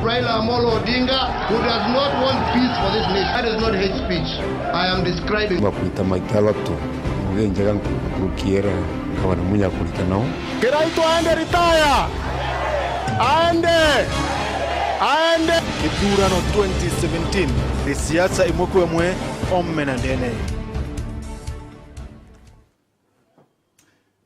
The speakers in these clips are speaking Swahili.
Raila Amolo Odinga, who does not want peace for this nation. That is not hate speech. I am describing. Makuita maikaloto, ngenjaga kukiera kama namunya kulika nao. Kiraito aende retire. Aende. Kithurano 2017. Siasa imukwe mwe omena ndene.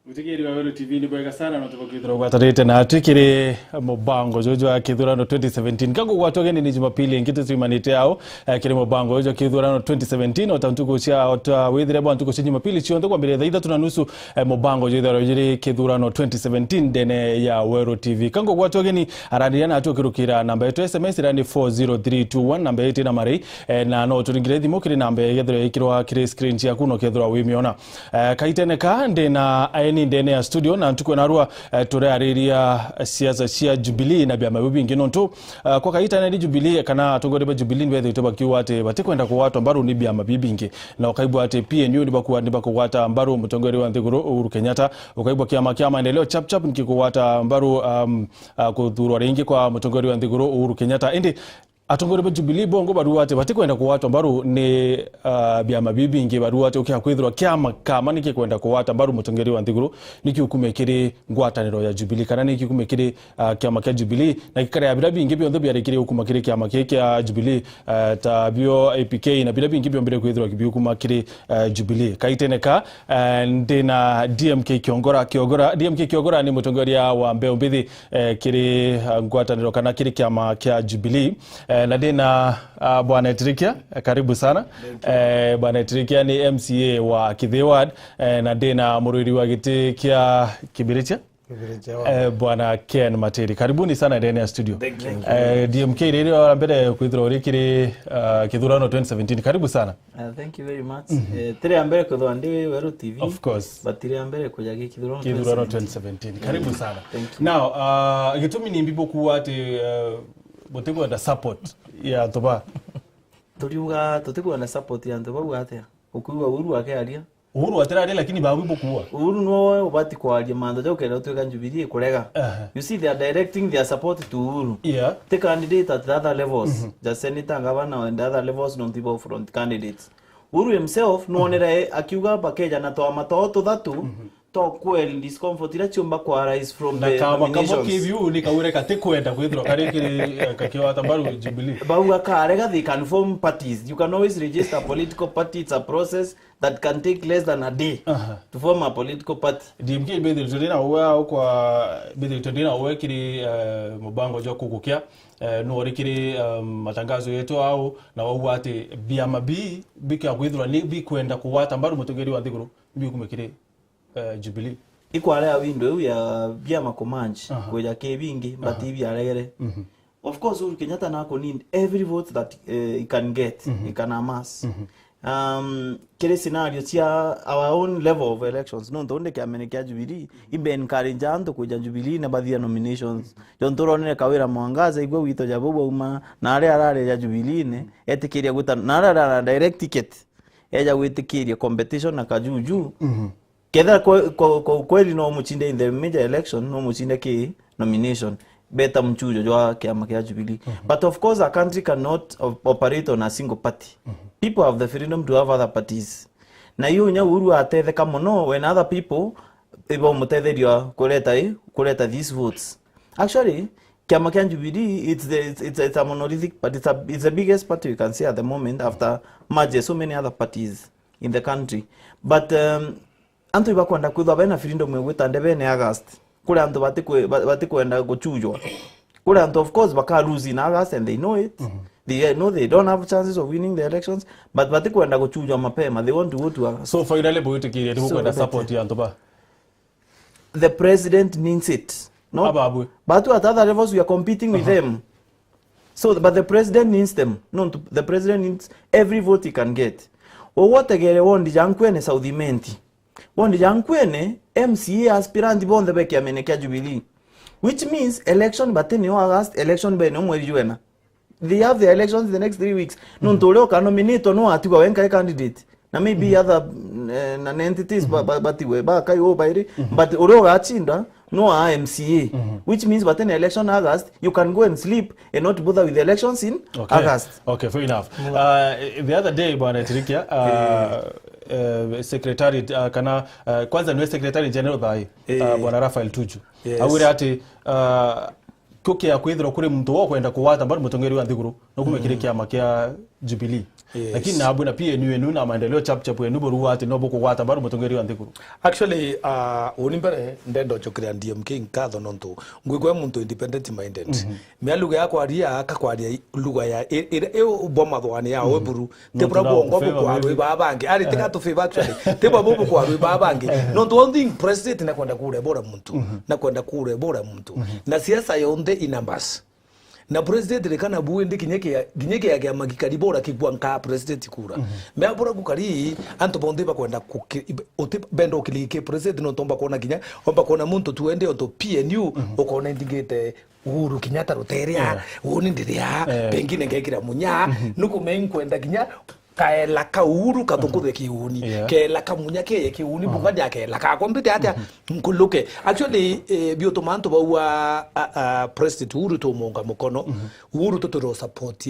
Mutigiri wa Wero TV ni bwega sana no tubakithira gwatarite na atikire mubango jojo akithurano 2017 kango gwatogeni ni Jumapili ngite tuimanite ao kire mubango jojo akithurano 2017 otantuko cia otawithire bwa ntuko cia Jumapili ciondo kwa mbere thaitha tunanusu mubango jojo jiri kithurano 2017 dene ya Wero TV kango gwatogeni arania na atukirukira namba yetu SMS rani 40321 namba yetu na mari na no turingire thimo kire namba yethire ikirwa kire screen cia kuno kethura wimiona kaiteneka ndena ndene ya studio na ntuko narua tureariria siasa cia Jubilee na bya mabibi ngino ntu kwa kaita na Jubilee kana atongore Jubilee ndwe itoba kiwa ate batikwenda kwa watu ambaro ni bya mabibi ngi na ukaibu ate PNU ni bakuwata ambaro mutongore wa Nthiguru Uhuru Kenyatta ukaibu kiama maendeleo chap nikikuwata ambaro kuthurwa ringi kwa mutongore wa Nthiguru Uhuru Kenyatta indi atongore Jubilee bongo baruate batikwenda kwa watu ambaro ni bya mabibi ngi baruate ukiakwithirwa kiama kama nikikwenda kwa watu ambaro mutongeri wa Nthiguru nikiukumekire ngwataniro ya Jubilee kana nikiukumekire kiama kia Jubilee na kikare ya birabi ngi byondo byarekire ukumakire kiama kia Jubilee tabio APK na birabi ngi byombere kwithirwa kibiukumakire Jubilee kaiteneka ndina DMK Kiongora ni mutongoria wa Mbeu Mbithi kire ngwataniro kana kire kiama kia Jubilee na dena Bwana Etrikia karibu sana. Bwana Etrikia ni MCA wa Kithe Ward na dena mururi wa giti kia Kibiricha. Bwana Ken Materi karibuni sana ndani ya studio. DMK radio mbele kuithira urikiri kithurano 2017 karibu sana. Thank you very much. Tire mbele kuthwa ndi Wero TV. Of course. But tire mbele kujagi kithurano 2017 karibu sana. Now gitumi ni mbibo kuwate botego da support ya toba turiuga tutiko na support ya toba gwate ukuwa Uhuru akearia Uhuru ateraria lakini babu kuwa Uhuru no ubati kwaria manda jo kera tuika Jubilee kurega you see they are directing their support to Uhuru the candidate at the other levels the senator governor and the other levels non people front candidates Uhuru himself no onera akiuga bakeja na to matoto thatu to kweli discomfort ira chumba kwa rise from the nominations kama kivu ni kaure katikwenda kwithirwa karikiri kakiwa tambaru Jubilee bauga karega they can form parties you can always register a political party it's a process that can take less than a day to form a political party DMK bedhi tudina uwa kwa bedhi tudina uwe kiri mubango jo kukukia no orikiri matangazo yetu au na wao ate biama bi bika kwithirwa ni bi kwenda kuwata mbaru mutongeri wa Nthiguru bi kumekire Jubilee ikwale window ya biama comanche kweja kebingi but ibi aregere of course Uhuru Kenyatta na need every vote that he can get he can amass kile scenario cia our own level of elections no ndonde kya menekya Jubilee ibe encourage anto kweja Jubilee na bathia nominations jontoronere kawira mwangaza igwe wito jabobo uma na arare ya Jubilee ne etikiria guta na arare direct ticket eja gwitikiria competition na kajuju Kedha kwa kweli no muchinde in the major election no muchinde ki nomination beta mchujo jwa kiama kia Jubilee but of course a country cannot operate on a single party people have the freedom to have other parties na hiyo nya Uhuru atethe kama no when other people ibo mutetheria kuleta these votes actually kiama kia Jubilee it's a monolithic but it's the biggest party you can see at the moment after merge so many other parties in the country but antu ibakwenda kwithwa bena freedom mwegwita ndebene August kule antu batikwenda guchujwa kule antu of course baka lose in August and they know it they know they don't have chances of winning the elections but batikwenda guchujwa mapema they want to go to August. So finally boyitikiria ndikwenda support ya antu ba the president needs it no ababu but at other levels we are competing with them so but the president needs them no the president needs every vote he can get wote gere wondi jankwene Southimenti Wondi jankwene MCA aspirant bonde beki amenekya Jubilee which means election bateni August election be no mweri juena they have the elections in the next 3 weeks no ntoleo ka nominate no atiwa wenka candidate na maybe other entities but we ba kai o bairi but oro gachinda no MCA, which means but in election August, you can go and sleep and not bother with the elections in August. Okay, fair enough. The other day, Bwana Tirikia, secretary kwanza niwe secretary general bai Bwana Raphael Tuju. Yes. Awire ati kuke ya kwithira kuri muntu wo kwenda kuwata bado mutongeri wa Nthiguru no kumekire kiama kia Jubilee. Yes. Lakini na abuna PNU na maendeleo chap enu boru ati no kuwata bado mutongeri wa Nthiguru. Actually unimbere ndendo chokira DMK nkatho nonto ngwigwe muntu independent minded. Me lugha yako aria akakwaria lugha ya uboma thwani ya weburu tebura bongo kwa babange ari tika to favor actually tebura bobo kwa babange nonto one thing president na kwenda kure bora muntu na kwenda kure bora muntu na siasa yonde inambas na president rekana buende kinyeke ya magikari bora kigwa nka president kura me abura kukari anto bonde ba kwenda bendo kilike president no tomba kona kinya omba kona muntu tuende onto PNU okona ndigete Uhuru Kenyatta roteria woni ndiria pengine ngekira munya nuko menkwenda kinya kaela ka Uhuru katokure kiuni kela kamunya ke kiuni bugadi akela ka kompete ata nkuluke actually biotomanto ba president Uhuru to monga mukono Uhuru to support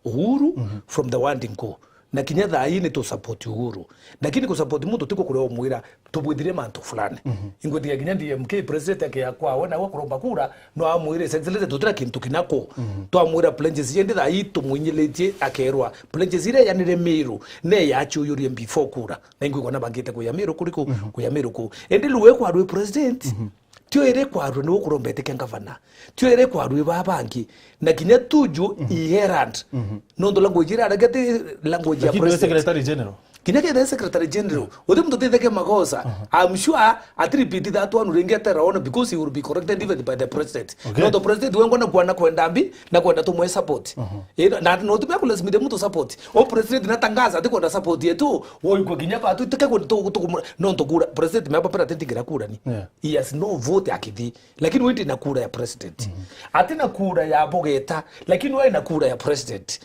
Uhuru from the wanding ko na kinyatha ini to support Uhuru lakini ku support muntu tiko kure omwira tubwithire mantu fulani ingwethia kinya DMK president yake yakwa wona wa kuromba kura no amwire excellence tutira kintu kinako to amwira pledges yende tha itu munyiletie akerwa pledges ire yanire miru ne yachu yuri before kura na ingwikona bangite ku yamiru kuriko ku yamiru ku ende luwe kwa rwe president tio ere kwa rwe no kurombete kengavana tio ere kwa rwe babangi na kinya Tuju iherand no ndo language ira agate language ya president secretary general kinake the secretary general odi mtu tete magosa I'm sure at repeat that one ringeta raona because he will be corrected even by the president no the president wengo na kuana kwenda mbi na kwenda to mwe support na no to be lazima de mtu support o president na tangaza ati kwenda support yetu wo iko kinyapa atu teke kwenda to no to kura president mapa pera tendigira kura ni he has no vote akidi lakini wewe na kura ya president ati na kura ya bogeta lakini wewe na kura ya president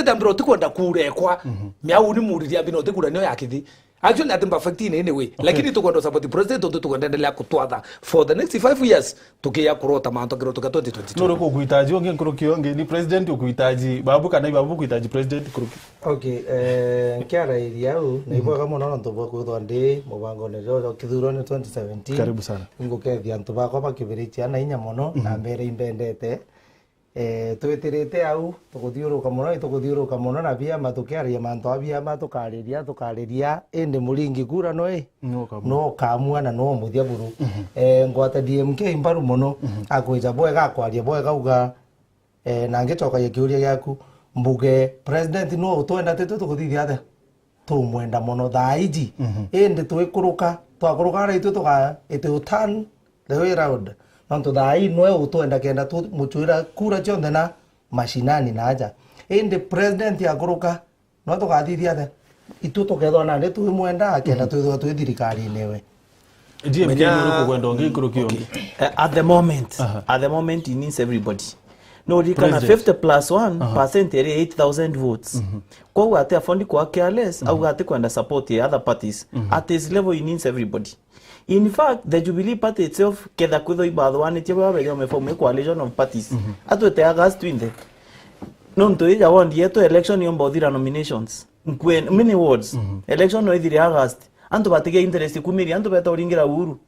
ambiro tikwenda kura ekwa miau ni muriria bino tikura nyo yakithi actually atimba facti in anyway lakini tukwenda support president tukwenda endelea kutwatha for the next 5 years tukia kurota manto kiro tuka 2022 noro ko kuitaji onge nkurukio onge ni president ukuitaji babu kana babu kuitaji president kuruki okay kiara iriau na ibo kama nono ntobo kuthonde mubango ne ro kithuro ni 2017 karibu sana ngukethia ntoba kwa bakibiritia na inya mono na mbere imbendete tweterete au tukuthiuruka muno na bia matukiaria manto abia matukariria ende muringi kura no kamua na no muthia buru ngwata DMK mbaru muno akwija bwega akwaria bwega uga na ngitoka yekiuria yaku mbuge president no utwenda tetu tukuthithia athe tumwenda muno thaiji ende twikuruka twakuruka ra itu tuka itu turn the way round nonto thai noe utwenda kenda tu mutuira kura chonde na mashinani naja ende president ya kuruka no tukathithia athe itu tukethwa na ndetu mwenda akenda twithwa twi thirikari newe DMK no kwenda onge kurukio at the moment he needs everybody no rikana 50+1% ere 8,000 votes kwa wate afondi kwa careless au ate kwenda support the other parties at his level he needs everybody. In fact, the Jubilee Party itself keda kutho ibadhwani tiba bele omeform a coalition of parties atwete August twinde nonto ija wondi yeto election yomba othira nominations nkwen many words election no ithire August anto batege interest kumiri anto beta oringira Uhuru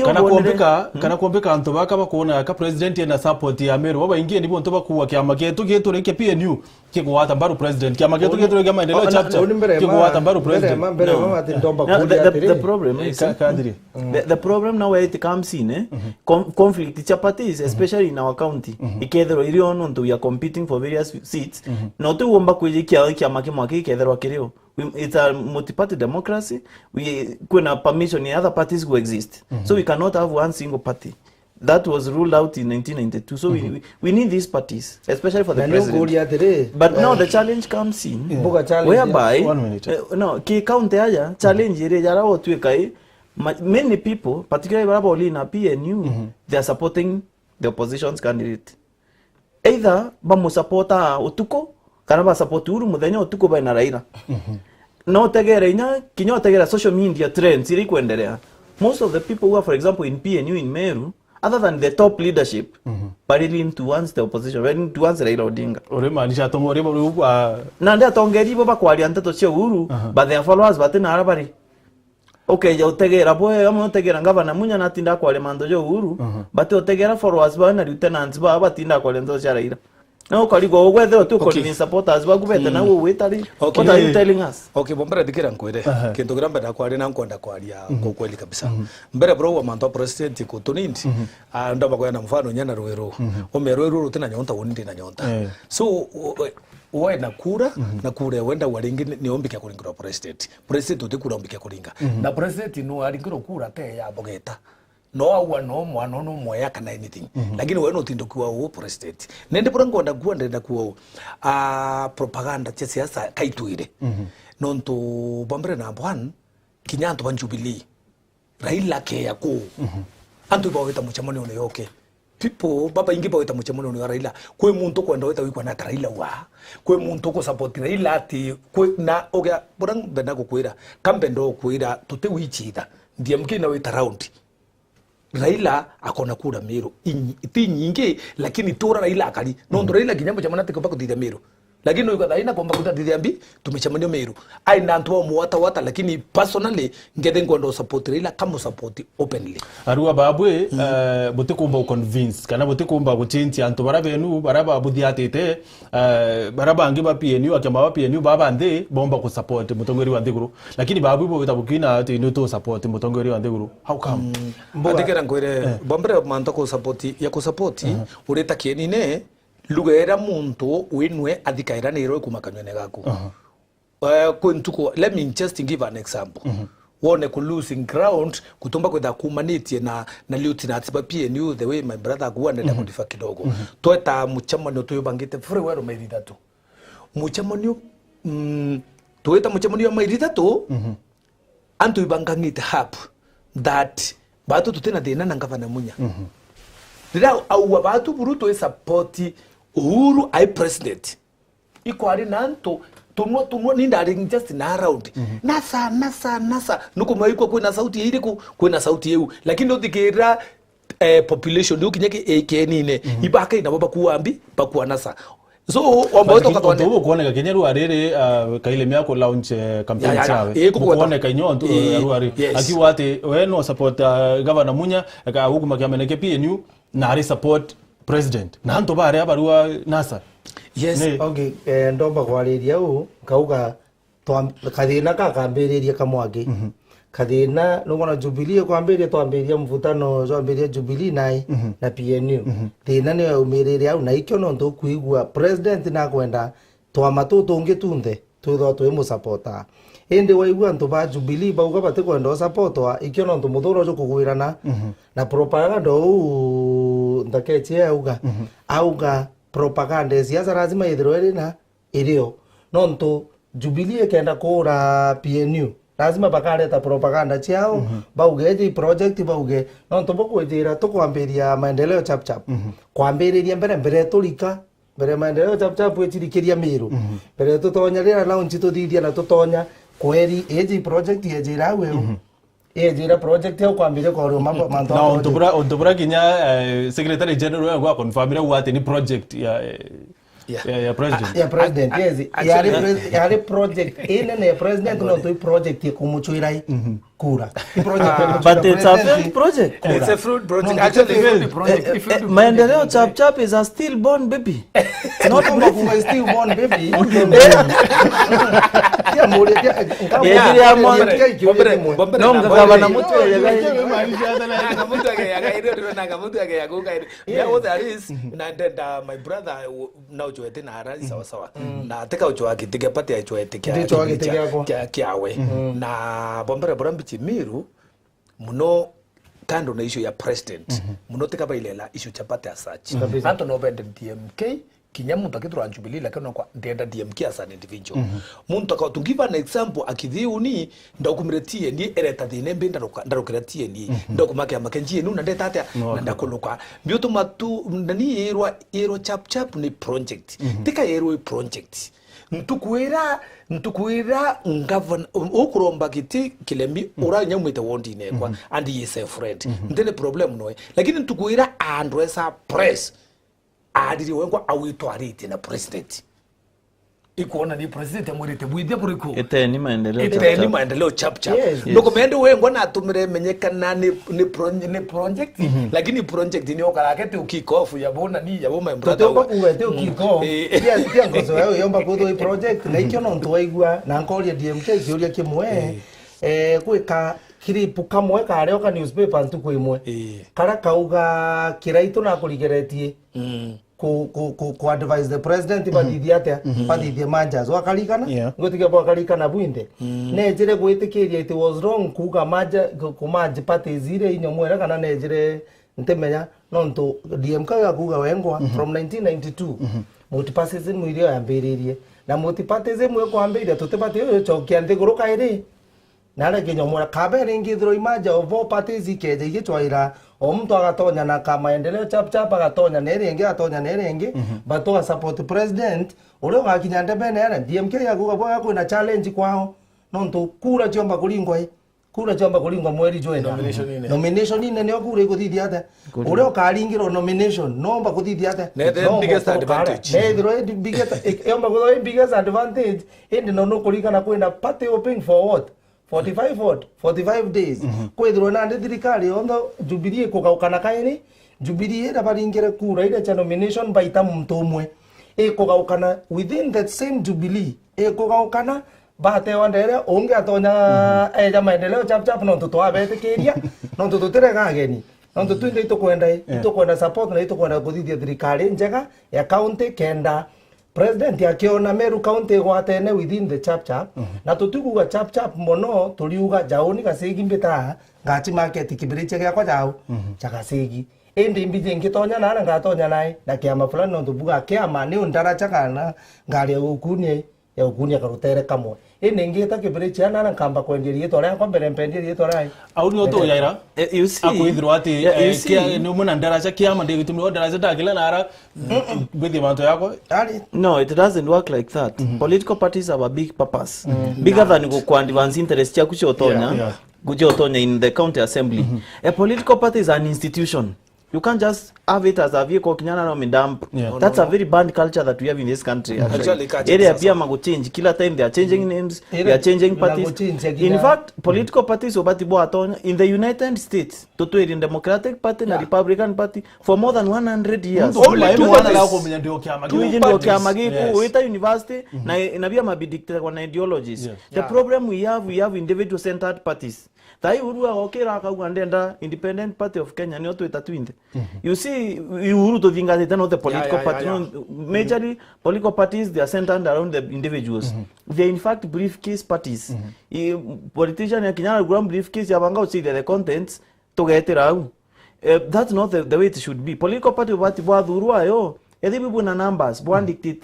kana kuombeka anto baka bakona ka president na support ya Meru baba ingie ndipo ntoba kuwa kiama ketu reke PNU kikuwata mbaru president kiama ketu reke maendeleo chapter kikuwata mbaru president the problem now where it comes in conflict cha parties especially in our county ikethero irio nonto we are competing for various seats no tu omba kujikia kiama kimwaki ikethero kirio it's a multi-party democracy. We kuna permission in other parties to exist. So we cannot have one single party. That was ruled out in 1992. So we need these parties, especially for the president. But now the challenge comes in, whereby key county aya challenge ire jara otu kai many people, particularly Baraboli na PNU, they are supporting the opposition's candidate. Either bamu supporta Otuko, kana ba support Uhuru muthenya Otuko baina Raila. No tegera ina kinyo tegera social media trends iri kuendelea most of the people who are, for example, in PNU in Meru, other than the top leadership, but lean towards the opposition, lean towards Raila Odinga. Maanisha tongore bari Na ndia tongeri bo bakwali anteto cia Uhuru, but their followers batena arabari. Okay, ya utegera boye ama utegera ngavana munya natinda kwale mando jo Uhuru, but utegera followers ba na lieutenants ba batinda kwale ndo cia Raila. No kaligo ogwethe tu convince supporters ba kubeta na wo wetari. What are you telling us? Okay, bombera dikira nkwere. Kintu gramba da kwali na nkonda kwali ya kweli kabisa. Mbere bro wa manto president ko tunindi. Ndo bakoya na mfano nyana Ruiru. Omero Ruiru tena nyonta wonindi na nyonta. So uwe na kura na kura wenda waringi ni ombike kuringira president. President utikura ombike kuringa. Na president no aringira kura te ya bogeta. No awa no mwana no moya kana anything. Lakini wewe no tindo kuwa o president. Nende pura ngonda kuwa ndenda kuwa propaganda tia siasa kaituire. Nonto bambere na bwan kinyanto ban Jubilee. Raila ke yako. Antu baweta muchamoni ono yoke. People baba ingi baweta muchamoni ono Raila. Kwe muntu kwenda weta wikwa na Raila wa. Kwe muntu ko support Raila ati kwe na oga pura ndenda kukwira. Kambendo kuira tute wichida. Ndiye mkina weta round. Raila akona kura Meru iti nyingi lakini tora Raila akali nondo Raila kinyambo chamana tiko bako dida Meru lakini uko Raila komba kuta dida ambi tumechamania Meru ai nanto muwata lakini personally ngede ngondo support Raila kama support openly arua babwe botekumba convince kana botekumba kuchinti anto barabenu baraba abudi atete baraba angiba PNU akamba ba PNU baba ande bomba ku support mutongori wa Ndeguru lakini babu bo bitabukina ati no support mutongori wa Ndeguru how come adikera ngwere bombere manto ku support ya ku support ureta kienine lugera muntu winwe adikaira nero kumakanyone gako kuntuko let me just give an example wone ku losing ground kutomba kwenda kumaniti na lieutenant ba PNU the way my brother kuanda na kudifa kidogo toeta muchamano to yobangite everywhere maidita to muchamano toeta muchamano maidita to antu ibangangite hap that batu tutena dena nangavana munya dira au batu buruto e support Uhuru ai president ikwari nanto tunwa ninda just na around nasa nuko maiko kwa sauti ile kwa sauti yeu lakini ndo dikera population ndio kinyake ekenine ibaka ina baba kuambi bakuwa nasa so omboto katone ndo kuoneka kenyeru arere kaile myako launch campaign chawe kuoneka inyondo arwari akiwate weno support governor Munya ka hukuma kyameneke PNU na ari support president nanto bare abarua nasa yes okay ndomba kwariria u kauga kathina kakambiriria kamwagi kathina nugona Jubilee kwambiria twambiria mvutano twambiria Jubilee nai na PNU thina ni umirire au na ikyo no ndo kuigua president na kwenda twamatu tungi tunde tutho twi mu supporter ende waigua nto ba Jubilee bauga bate kwenda supportwa ikyo no ndo muthuro jo kugwirana na propaganda u ndaketie auga propaganda siasa lazima ithirwe na irio no ndo Jubilee kenda kura PNU lazima bakaleta propaganda ciao bauge project bauge no ndo bokwithira tukwambiria maendeleo chap kwambiriria mbere tulika mbere maendeleo chap wechirikiria Meru mbere tutonya rira launch tuthithia na tutonya kweri eji project yejira wewe ejira project yo kwambire kwa mambo manto na ontobura kinya secretary general wa confirmira wati ni project ya president ya president yes ya project ene ne president no to project ya kumuchuirai kura but it's a failed project it's a fruit project actually project maendeleo chap is a stillborn baby not a stillborn baby ya muri ya no ngava na mtu ya my brother now joete na ara sawa sawa na teka uchoaki tike pati ya joete kiawe na bombera borambi Meru muno kando na issue ya president muno teka bailela issue chapati asachi anto no bende DMK kinyamu takitro Jubilee lakini kwa ndenda DMK as an individual muntu ka to give an example akithiuni ndakumiretie ni ereta thine mbenda ndarukiratie ni ndakumake amakenjie nu ndeta atia ndakuluka bioto matu nani yerwa chap ni project tika yerwa project ntukwira ngavana ukuromba kiti Kilembi ura nyamwite wondi nekwa and he is a friend ndene problem noe lakini ntukwira andresa press adiri wengwa awitwarite na president ikuona ni president amurite bwide buriko eteni maendeleo chap ndoko mende wengwa natumire menyekana ni project lakini project ni okarakete ukikofu yabona ni yaboma mbrada wa uwete ukikofu pia ngozo yao yomba kudo i project na ikyo no ntuwaigwa na nkoria DMK kioria kimwe kwika kiripu kamwe kare oka newspaper ntuko imwe kara kauga kiraito na kurigeretie ku advise the president badithia atia badithia manjas wakalikana ngotiga bwakalikana bwinde nejire gwitikiria it was wrong kuga maja kumaji pate zire inyo mwera kana nejire ntemenya nonto DMK akuga wengwa from 1992 multipartism mwirio yambiririe na multipartism mwe kwambiria tutebate yo chokia ndigoroka iri nare kinyo mwera kabere ngithro imaja of all parties ikeje igitwaira omuntu agatonya na kama maendeleo chap agatonya nerenge atonya nerenge bato support president ule gakinya ndebe nere DMK yaguga bwa kwina challenge kwao nonto kura chomba kulingwa mweri joina nomination ine ne okure kuthithia ate ule okaringiro nomination nomba kuthithia ate the biggest advantage the biggest yomba kuthithia biggest advantage indi no kurikana kwina party open for what 45 days kwethirwo na thirikari ondo Jubilee kugaukana kaini Jubilee ira baringire kura ire cha nomination baita muntu umwe kugaukana within that same Jubilee kugaukana bate wandere onge atonya eja maendeleo chap no tutwabetikiria no tututirega ageni no tutwinde itokwenda support na itokwenda kuthithia thirikari njega ya county kenda president akiona Meru county gwatene within the chap na tutiguga chap mono tuliuga jaoni gasegi mbita ngati market kibiriche gya jao chakasegi ende mbije ngitonya na ngatonya naye na kiama fulani no tubuga kiama ni undara chakana ngari ya ukunia karutere kamwe ene ngita kibiriche na kamba kwenderie tore kwa mbere mpenderie tore au ni oto yaira you see akuithirwa ati kia ni muna ndaracha kiama ndi gitumiro ndaracha dakila nara bithi manto yako no it doesn't work like that political parties have a big purpose bigger than go advance interest ya kuchotonya kuchotonya in the county assembly a political party is an institution. You can't just have it as a vehicle kinyana no midamp. That's a very bad culture that we have in this country. Actually, area pia mago change. Kila time they are changing names, they are changing parties. In fact, political parties obati bo atonya in the United States, toto in Democratic Party na Republican Party for more than 100 years. Only two university na inabia mabidictate kwa ideologies. The problem we have individual centered parties. Tai urua okera akagwandenda Independent Party of Kenya ni oto itatwinde. You see uru to thinga tano the political party majorly political parties they are centered around the individuals. They in fact briefcase parties. Politician ya kinyana gram briefcase yabanga see the contents to get around. That's not the way it should be. Political party wati bwa urua yo edibu na numbers bwa dictate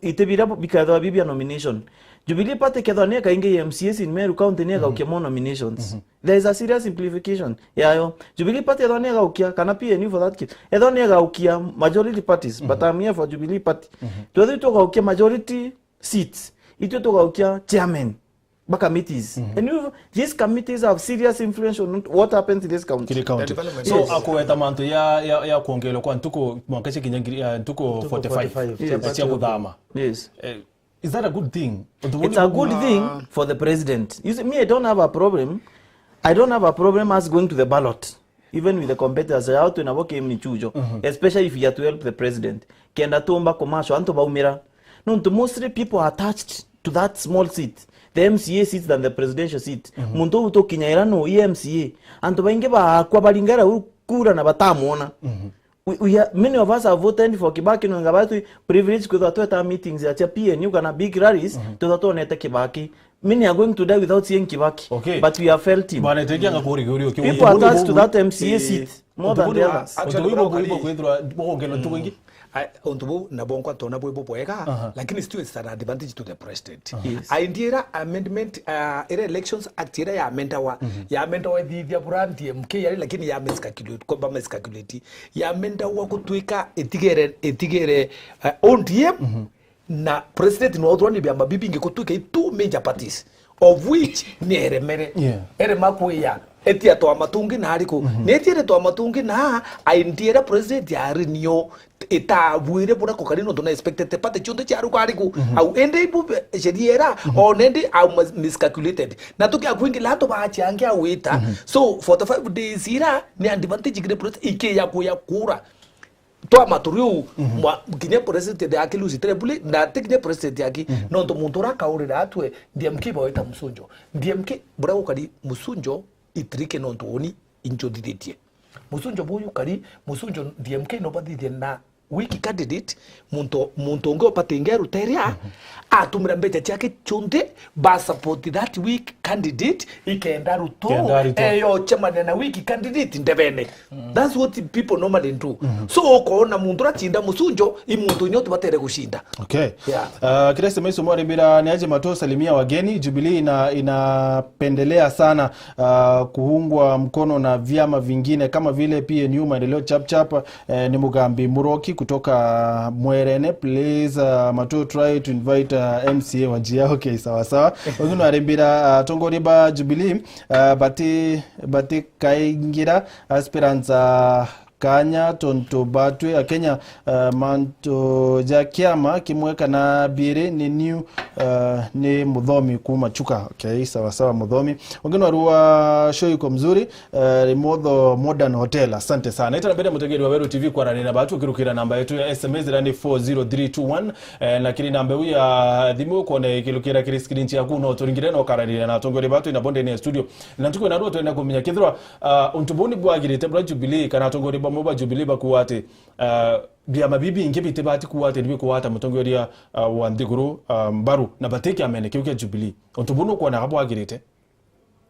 itebira bikadwa bibia nomination. Jubilee Party kedhania kainge MCS in Meru County nega ukemo nominations. There is a serious simplification. Yayo Jubilee Party edhania ga ukia kana PNU for that case. Edhania ga ukia majority parties but I'm here for Jubilee Party. Tuwe to ga ukia majority seats. Ito to ga ukia chairman ba committees. And these committees have serious influence on what happens in this county. So akuweta manto ya kuongelo kwa ntuko mwakache kinyangiria ntuko 45 ya kudhama. Yes. Is that a good thing? It's a good thing for the president. You see, me, I don't have a problem. I don't have a problem as going to the ballot. Even with the competitors, I have to inavoke him chujo. Especially if you have to help the president. Kenda tomba komasho, anto baumira. No, mostly people are attached to that small seat. The MCA seat than the presidential seat. Munto uto kinyairano EMCA. Anto bainge ba kwa balingara kura na batamuona. Many of us have voted for Kibaki no ngabatu privilege kwa tueta meetings ya PNU kana big rallies to to neta Kibaki. Many are going to die without seeing Kibaki. Okay. But we have felt him. Bana teki anga kuri people attached to that MCA seat more than the others. Actually kwithwa bongelo tuwingi ontubu na bonkwa tona bwe bwega lakini still it's an advantage to the president. Aindira amendment elections act ya amendwa thithia brand MK yari lakini ya miscalculate komba miscalculate ya amendwa kutwika etigere ODM na president no otro ni biamba bibi ngekutuke two major parties of which ni eremere erema kuya etia to amatungi na ariko netie to amatungi na aindiera president ya renio eta buire bura kokarino dona expected pate chonde charu kariku au ende ibu shediera or nende au miscalculated na tuki akwingi lato ba changia wita so 45 days ira ni advantage gre president ike ya kuya kura to amaturiu ginya president de akilusi trebule na teknya president yaki no to muntora kaurira atwe DMK baita musunjo DMK bura kokari musunjo itrike no to oni injodiditie musunjo boyu kari musunjo DMK no badidie na wiki candidate muntu ngo patengeru teria atumira mbecha chake chonde ba support that week candidate ikenda ruto eyo chamane na wiki candidate ndebene that's what people normally do so koona muntu rachinda musunjo imuntu nyoto batere kushinda okay kirese meso mwari bila niaje mato salimia wageni Jubilee inapendelea sana kuungwa mkono na vyama vingine kama vile PNU maendeleo chap ni Mugambi Muroki kutoka Mwerene please mato try to invite MCA wajia okay sawa wengine warembira tongoriba Jubilee bati kaingira aspiranza Kanya tonto batwe Kenya manto jakiama kimweka na bire ni new ni mudhomi kumachuka okay sawa mudhomi wengine warua show yuko mzuri remodho modern hotel asante sana ita nabeda mutegeri wa Weru TV kwa ranina batu kirukira namba yetu ya SMS rani 40321 lakini namba ya dhimu kone kilukira kiriskirinchi yakuno turingire no karanina na tongori batu ina bonde ni studio na tuko na roto ina kuminya kithirwa untubuni bwagire tebra Jubilee kana tongori bamoba Jubilee bakuwate bia mabibi ingebite bati kuwate nibi kuwata mutongoria wandiguru mbaru na bateki amene kiuke Jubilee untubunu kwa na hapo agirite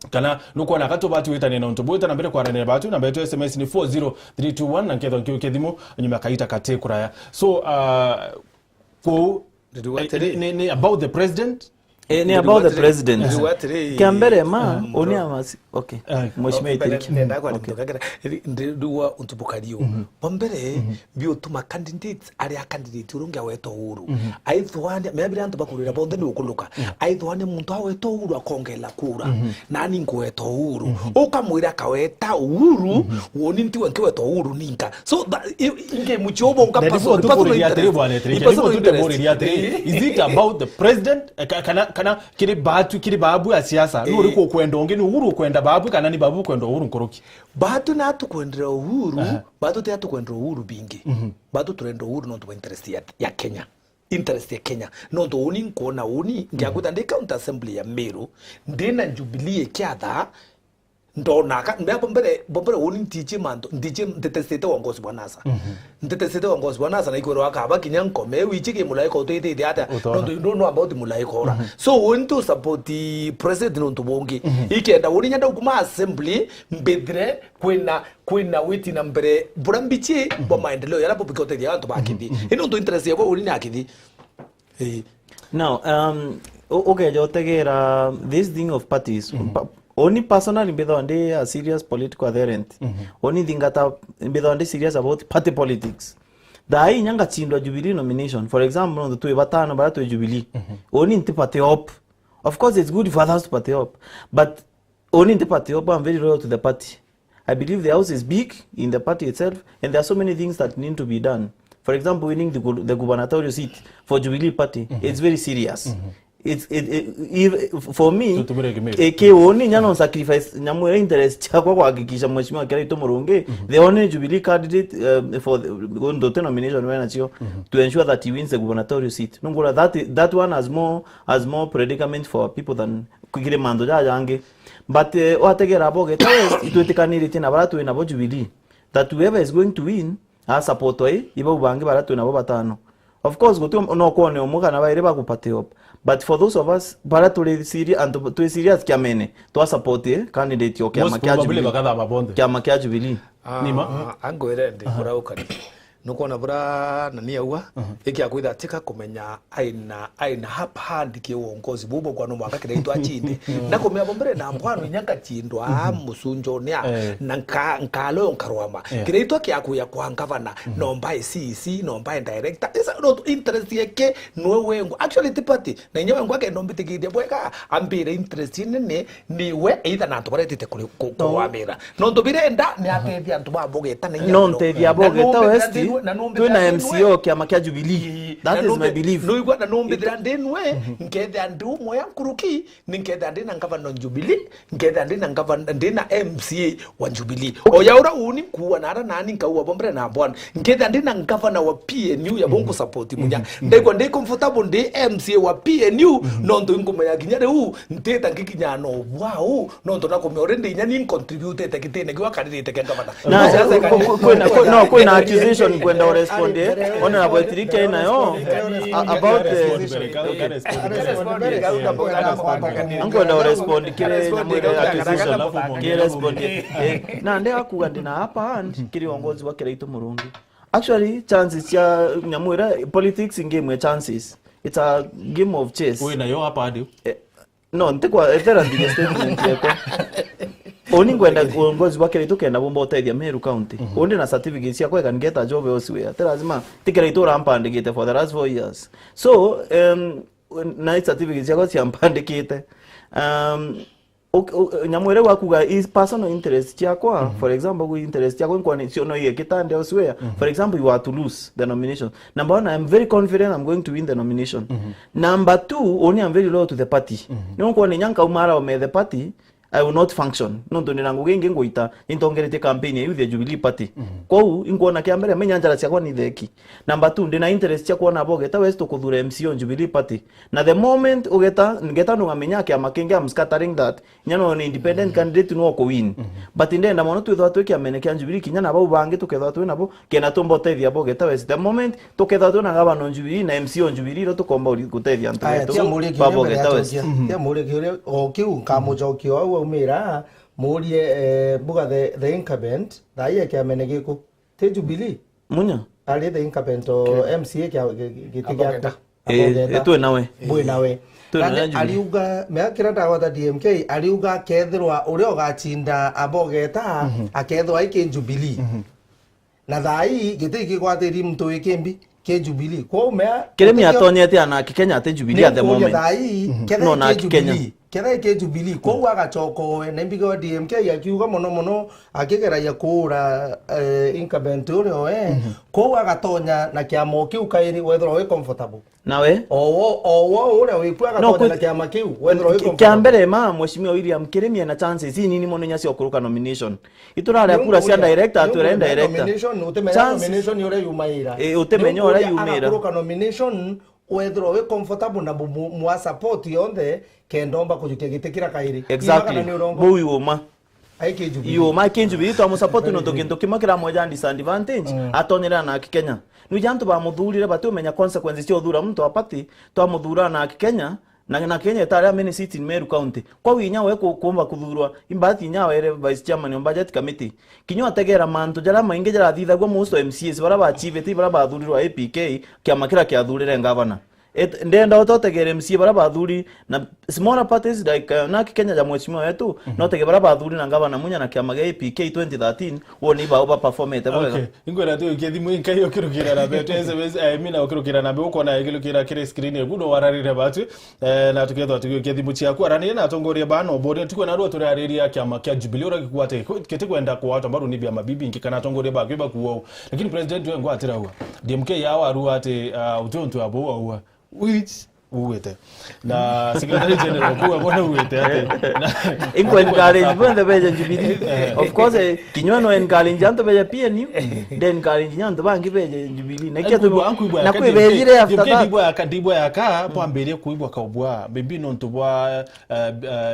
kana nuko na kato batu wita nena untubuita na mbele kwa rene batu na beto SMS ni 40321 na nkedo kiuke dhimu nyuma kaita kate kuraya so ni about the president ni about the president kiambere ma oni amasi okay mheshimiwa itiriki nenda kwa ndokagera nduwa untubukario bombere bio tuma candidates ari candidate urunga weto huru aithwande mebire antu bakurira bonde ni ukuluka aithwande muntu aweto huru akongela kura nani ngweto huru ukamwira kaweta huru woni ntiwe nkiweto huru ninka so inge muchobo ukapaso is it about the president kana kiri batu kiri babu ya siasa nuri ko kwenda onge ni uhuru kwenda babu kana ni babu kwenda uhuru nkoroki batu na tu kwenda uhuru batu te atu kwenda uhuru bingi batu turenda uhuru no to interest ya Kenya interest ya Kenya no to oni nkona oni ngiakuta ndi county assembly ya Meru ndina Jubilee kiatha ndona ka mbepo bombere oni ntiche manto ndiche ndetesete wangosi bwanasa ndetesete wangosi bwanasa na ikwero akaba kinyanko me wichike mulaiko tete ata no about mulaiko ora so want to support the president ntubongi ikenda oni nyanda kuma assembly mbedre kwena witi na mbere burambichi bo maendeleo yala popikote ya watu bakindi ino ndo interest yako oni nakidi now okay jotegera this thing of parties only personally mbedonde a serious political adherent only thingata mbedonde serious about party politics dai nyanga chindwa Jubilee nomination for example on the two batano bara to Jubilee only into party up of course it's good for others to party up but only into party up I'm very loyal to the party I believe the house is big in the party itself and there are so many things that need to be done for example winning the gubernatorial seat for Jubilee party it's very serious for me ke oni nyano sacrifice nyamwe interest chakwa kuhakikisha mheshimiwa Kiraito Murungi the only Jubilee candidate for the nomination when achio to ensure that he wins the gubernatorial seat nungura that one has more predicament for people than kugire mando jange but wategera boge tuetikanire tina baratu ina bo Jubilee that whoever is going to win as support ibo bange baratu ina bo batano of course go to no kone omuka na baire bakupate up but for those of us para to serious and to serious kiamene to support candidate yo kiama kya Jubilee bakadha mabonde kiama kya Jubilee nima angoere ndi kura ukari nukuona bura na ni aua iki akwitha tika kumenya aina hapa handi ki uongozi bubo kwa no mwaka kire itwa chinde na kumenya bombere na mbwano nyanga chindwa musunjo nia na nkalo nkarwama kire itwa ki akuya kwa ngavana nomba CC nomba director is not interest yake no wengu actually tipati na nyewe ngwake nombite kidia bweka ambire interest ne niwe either na ntobaretite kuwamira no ndobirenda ni atethia ntubabogeta na no ntethia bogeta west twina MCO kiama kia Jubilee. That is my belief. No igwa na nombe ndenwe nkethe andu moya nkuruki nkethe ndina ngavana Jubilee nkethe ndina ngavana ndina MCA wa Jubilee oyaura uni kuwa nara nani nkauwa bombere na bwana nkethe ndina ngavana wa PNU ya bongo support munya ndego ndi comfortable ndi MCA wa PNU no ndo ngumenya kinyare u nteta ngikinyano wow no ndo nakomya already nyani contribute tekitene kwa kandirite ngavana no kuna accusation kwenda respond honorable Tirike nayo about the respond kile nyamwire accusation kile respond na nde akuga ndina hapa and kile uongozi wa Kiraitu Murungi. Actually chances ya nyamwire politics in game chances, it's a game of chess. Wewe nayo hapa hadi no ntikwa etera ndi statement yako oni ngwenda uongozi wa Kiraitu kenda bomba utethia Meru County onde na certificate ya kweka ngeta job elsewhere te lazima Kiraitu rampandikite for the last 4 years so na certificate ya kwesi ampandikite nyamwere wakuga is personal interest yakwa for example go interest yakwa kwani sio no yekitande elsewhere for example you are to lose the nomination number 1 I am very confident I'm going to win the nomination number 2 only I'm very loyal to the party no kwani nyanka umara wa the party I will not function no ndo ninangu genge ngoita intongerete campaign ya the Jubilee party kwau ingona kiambere menya njara cia kwa ni theki number 2 ndina interest cia kuona bogeta west kuthura MC on Jubilee party na the moment ugeta ngeta ndo ngamenya kia makenge am scattering that nyano ni independent candidate no ko win but ndenda mono twithwa twikia mene kia Jubilee kinyana bau bangi tukethwa twi nabo kena tombo tethia bogeta west the moment tukethwa twi na gaba no Jubilee na MC on Jubilee ro tukomba gutethia ntu babogeta west ya muri kire o kiu kamujokio umira murie buga the incumbent daie kia menegiko te Jubilee munya ali the incumbent o MCA kia gitikia etwe nawe bwe nawe aliuga meakira ndagota DMK aliuga kethirwa uria ugachinda abogeta akethwa iki Jubilee na thai gitiki gwatiri mtu ikimbi ke Jubilee kwa umea kiremi atonyete ana Kenya ate Jubilee at the moment no na Kenya kera ke Jubilee kwa waga choko na mbigo DMK yakiuga mono akigera yakura incumbent urio kwa waga tonya na kiamo kiu kairi wethro we comfortable nawe owo ule wipwaga tonya na kiama kiu wethro we comfortable kiambere mheshimiwa William Kiremi na chances nini mono nyasi okuruka nomination iturare kura cia director ature director nomination utemenya nomination yore yumaira utemenya ora yumira okuruka nomination wethro we comfortable na mu support yonde kendomba kujukia gitekira kairi exactly bo yoma aike Jubilee yoma ke Jubilee to mu support no tokento kimakira moja disadvantage atonyera na Kenya ni jantu ba muthurire batumenya consequences cio thura muntu apati to muthura na Kenya na Kenya tare many seats in Meru County kwa winya we kuomba kuthurwa imbati nya were vice chairman on budget committee kinyo ategera mantu jara mainge jara thithagwa musto MCs bara ba achievete bara ba thurirwa APK kia makira kia thurire ngavana ndenda ototegere MC bara bathuri na smaller parties like na Kenya ya mheshimiwa wetu no tege bara bathuri na ngavana munya na kiama gya APK 2013 woni ba over performete okay ingora tu kiathimu inkai okirukira na beto SMS mina okirukira na be ukona igilukira kire screen eguno wararire batu na tukethwa kiathimu ciaku arani na atongoria bano bodi tukwe na ro turi ariria kiama kya Jubilee ora gikwate kiti kwenda kwa watu ambao ni bia mabibi ngikana atongoria ba kwiba kuo lakini president wengo atirawa DMK yawa aruwa ate utonto abo wa which uwete na secretary general kwa bona uwete ate inko encourage when the beje Jubilee of course kinywano encourage anto beje PNU then encourage nyanto bangi beje Jubilee na kiatu na kwebejire after that dibwa yaka pambere kuibwa kaubwa bebi no ntobwa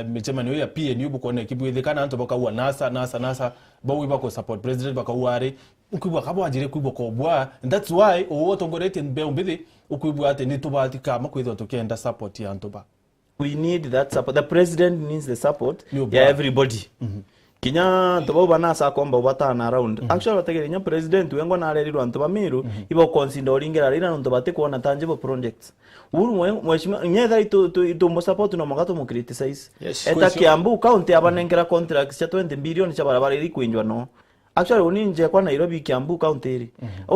mechemani ya PNU bukone kibwithikana anto bakawa nasa bawi bako support president bakawari ukibwa kabo ajire kuibwa kaubwa and that's why owotongorete mbembithi ukibwa ate nitubatika makwitho tukenda support ya ntoba we need that support the president needs the support ya everybody kinya tobo banasa komba ubatana around actually bategenya president wengo na rero anto bamiru ibo considering rira nto bate kuona tangible projects uru mweshima nyetha ito mo support no magato mo criticize eta Kiambu county abanengera contracts cha 20 billion cha barabara iri kwinjwa no actually uninje kwa Nairobi Kiambu county iri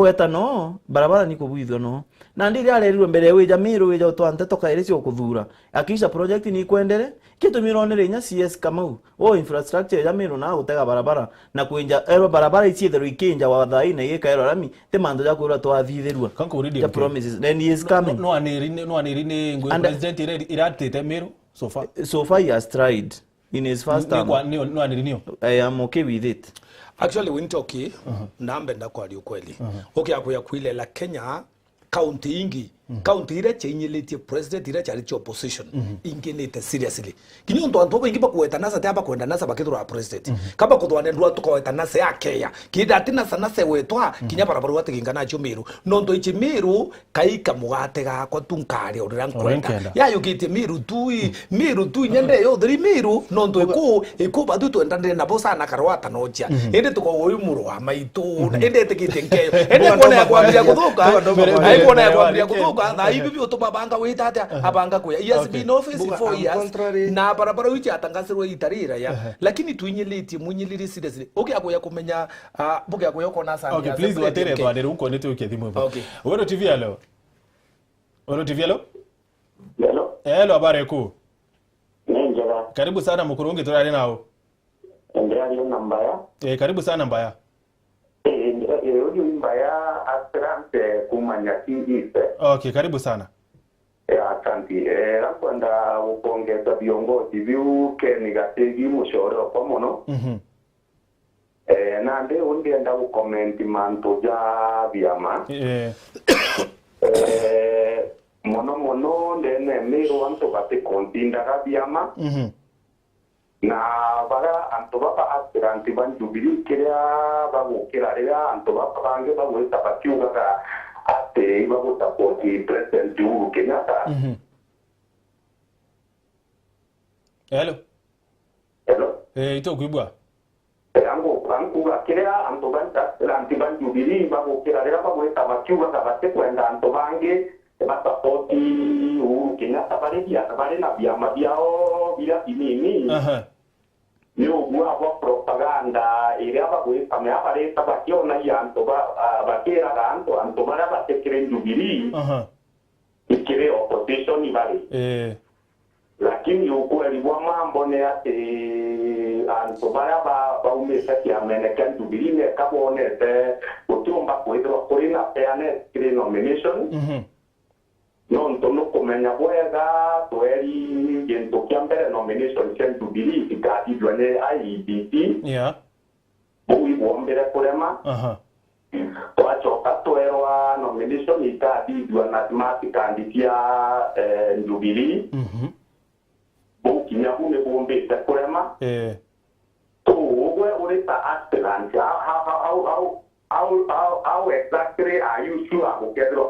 eta no barabara ni kubuithwa no na ndiri areriro mbere weja miru weja utwante toka irisi okuthura akisha project ni kwendere kitu mironere nya CS Kamau infrastructure ya miru na utega barabara na kuinja barabara ichiethero ikinja wa thai na yeka ero rami te mando ya kwira twathitherua kanko uridi the promises then he is coming no aniri ni ngwe president iratete miru so far he has tried in his first term no aniri niyo I am okay with it actually wintoki nambe ndakwari ukweli okay akuya kuilela Kenya county ingi county ira chenyeletie president ira chari opposition ingi nete seriously kinyo ndo antobo ingi bakueta nasa taba kwenda nasa bakithura president kaba kuthwane ndwa tukoeta nasa yakeya kida tina sana se wetwa kinya barabara wate kingana cho miru nondo ichi miru kaika mugate ga kwa tunkari orira nkwenda ya yukite miru tu nyende yo thiri miru nondo eku badu tu endande na bosa na karwata noja ende tuko oyu muru wa maitu ende tekite nkeyo ende kona ya kwambia kuthuka ai kona ya kwambia kuthuka na hivi vyo to babanga witata abanga kuya yes been office 4 years na barabara wichi atangasirwe itarira ya lakini tuinyeliti munyiliri seriously okay akoya kumenya buke akoya kona sana okay please watere twadere uko nete ukethimwe okay Wero TV alo hello habari ku Nenjera karibu sana mukurungi turari nao ndio namba ya karibu sana mbaya huyu mbaya aspirante kumanya kiise. Okay, karibu sana. Asante. Nakwenda upongeza viongozi viu Kenigati mushoro kwa mono. Na ndio ndienda ukomenti manto ja vyama. Mono ndene mero wanto bate kontinda ka vyama. Na bara antobapa aspiranti ban Jubilee kira bagukira rega antobapa bange bagweta bakiuga ka ate baguta poti president Uhuru Kenyatta. Hello ito kuibwa angu akira antobanta aspiranti ban Jubilee bagukira rega bagweta bakiuga ka bate kwenda antobange batapoti Uhuru Kenyatta bare na vyama vyao bila kinini. Ni ugua kwa propaganda ile hapa kwa ameapareta bakiona yanto bakera ganto anto bara batekere Jubilee ikire opposition ibali lakini ukweli wa mambo ne ate anto bara ba umesa kiameneka Jubilee ne kabonete utumba kwetwa kurina peane kire nomination no ntono kumenya bwega tweri gento kiambere nomination chen Jubilee ikati jwane IEBC bui bombere kurema twachoka twerwa nomination ikati jwana smart candidate Jubilee bukinya ne bombe kurema to ugwe ureta aspirant how exactly are you sure ukethwa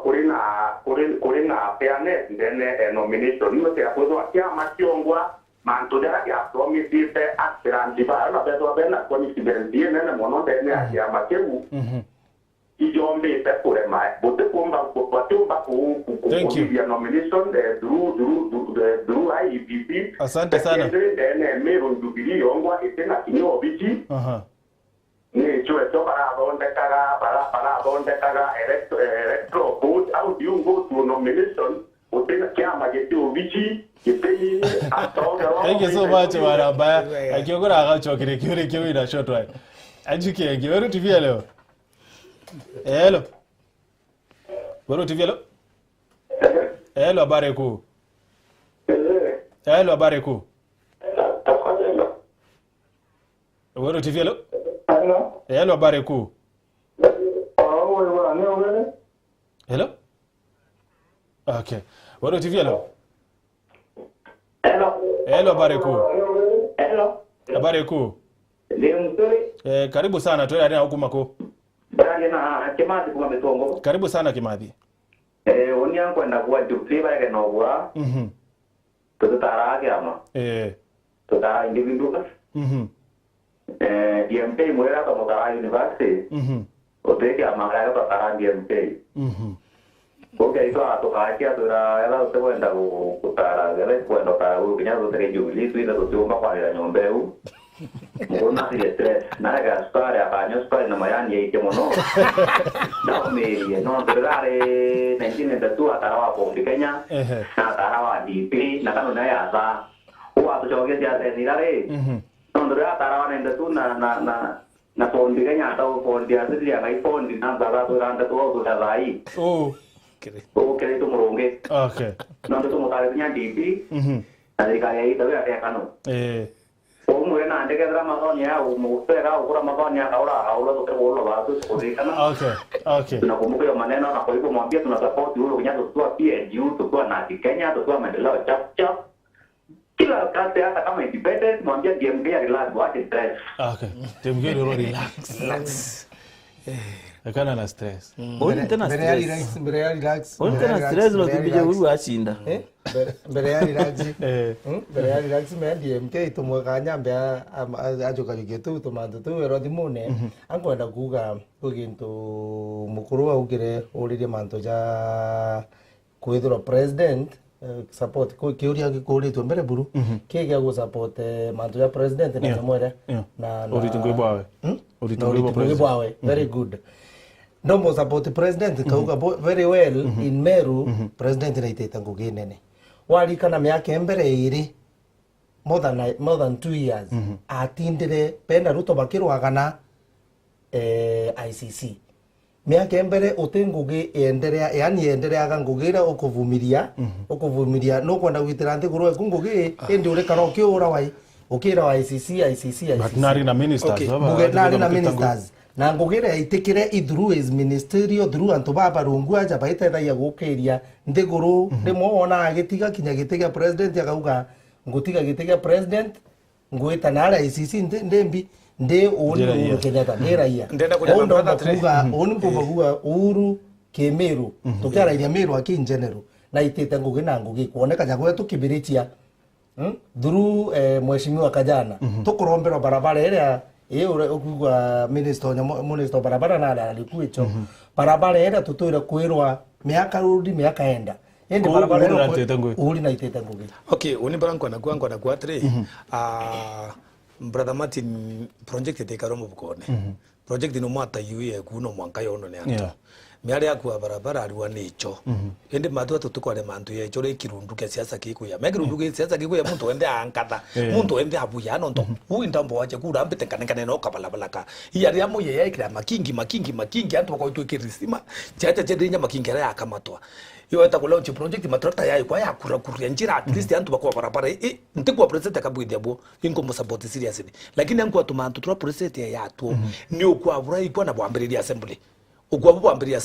kurina fairness then nomination no te apozo akia machiongwa manto dara ya promise te aspirant ba na beto bena confidence ne mono then akia makebu ijombe te kurema bote kumba ku ya nomination through IEBC asante sana then mero Jubilee ongwa itena kinyo bichi ni chue to para donde caga electro vote how do you go to nomination utena kiama getu bichi kiteni thank you so much Maramba akiogora agachokire kiure ina short while ajuke Wero TV leo Wero TV hello habari ku habari ku Wero TV hello habari ku hello okay Wero TV hello habari ku habari ku karibu sana tuwe na huku mako na Kimathi kwa Mitongo karibu sana Kimathi oni ankwenda kwa Jubilee bare no kwa tutara ama tutara individuals DMK mwera kwa Mutara University uteke amagara kwa Tara DMK ito atokakia tura ela utewenda kutara gele kwenda para ukinya zote Jubilee tu ila tuomba kwa ila nyombeu mbona si stress na ga story apanyo story na mayani yake mono na mimi no ndare 1992 atarawa kwa Kenya na atarawa DP na kanu na yasa huwa tuchoge ya tenirare no ndare atarawa nenda tu na fondi Kenya atau fondi asili ya ngai fondi na zaga tu randa tu rai okay itu merunge okay nanti tu mutariknya DP dari kaya itu ya kayak kanu umur na ande kedra makonya umutera ukura makonya kaula tu terwolo batu seperti kana okay na kumbuka maneno na kwa hivyo mwambie tuna support yule kunya tutua PNU tutua na Kenya tutua maendeleo chap kila kati hata kama independent mwambie DMK ya relax wache stress okay DMK ndio relax akana na stress oni tena stress mbere ya relax oni tena stress lo tubije huyu ashinda mbere ya relax me DMK tumwakanya mbe ajoka getu tumandu tu erodi mune ankwenda kuga kugintu mukuru wa ugire urire manto ja kwithura president support ko kiuria gikuri tu mbere buru kege go support manto ya president na mwere na uritungu bwawe very good no mo support president kauga very well in Meru president na iteta nguginene wali kana miaka embere iri more than 2 years atindire penda Ruto bakirwagana ICC miaka embere utengugi endelea yani endelea ngugira ukuvumilia no kwenda gwitira nthi gurwe kungugi indi uri karokio ura wai ukira wa ICC but nari na ministers nari na ministers na ngugire itikire through his ministerial through antu baba rungu aja baita thaia gukiria ndiguru rimwe ona agitiga kinya gitiga president akauga ngutiga gitiga president nguita na ICC ndembi ndi uri Kenyatta ndi raia ndo kuga oni kubaguga uru kemeru tukara ile meru aki in general na itete ngugi na ngugi kuoneka jago tukibiritia through mheshimiwa Kajana tukurombera barabara ile ukugwa minister barabara na alikuicho barabara ile tutoire kwirwa miaka enda ende barabara uri na itete ngugi okay uni baranko na kwa 3 brother Martin project te karomo bukone project no mata yuye kuno mwanka yono ne anto miari akwa barabara aliwa nicho ende matu tutukore mantu ye chore kirundu ke siasa kikuya megirundu ke siasa kikuya muntu ende ankata muntu ende abuya no ndo uindambo waje kura mbete kanekane no kabalabalaka iyari amo ye yakira makingi antu kwa tukirisima chacha chedinya makingi ra akamatwa yo eta kula uchi project matrata yayi kwa yakura kuria njira at least antu bakwa barabara ntikwa president akabwidi abo inko support seriously lakini anko atumantu tura president ya yatu ni ukwa burai kwa na bwambiriria assembly ukwa bwambiriria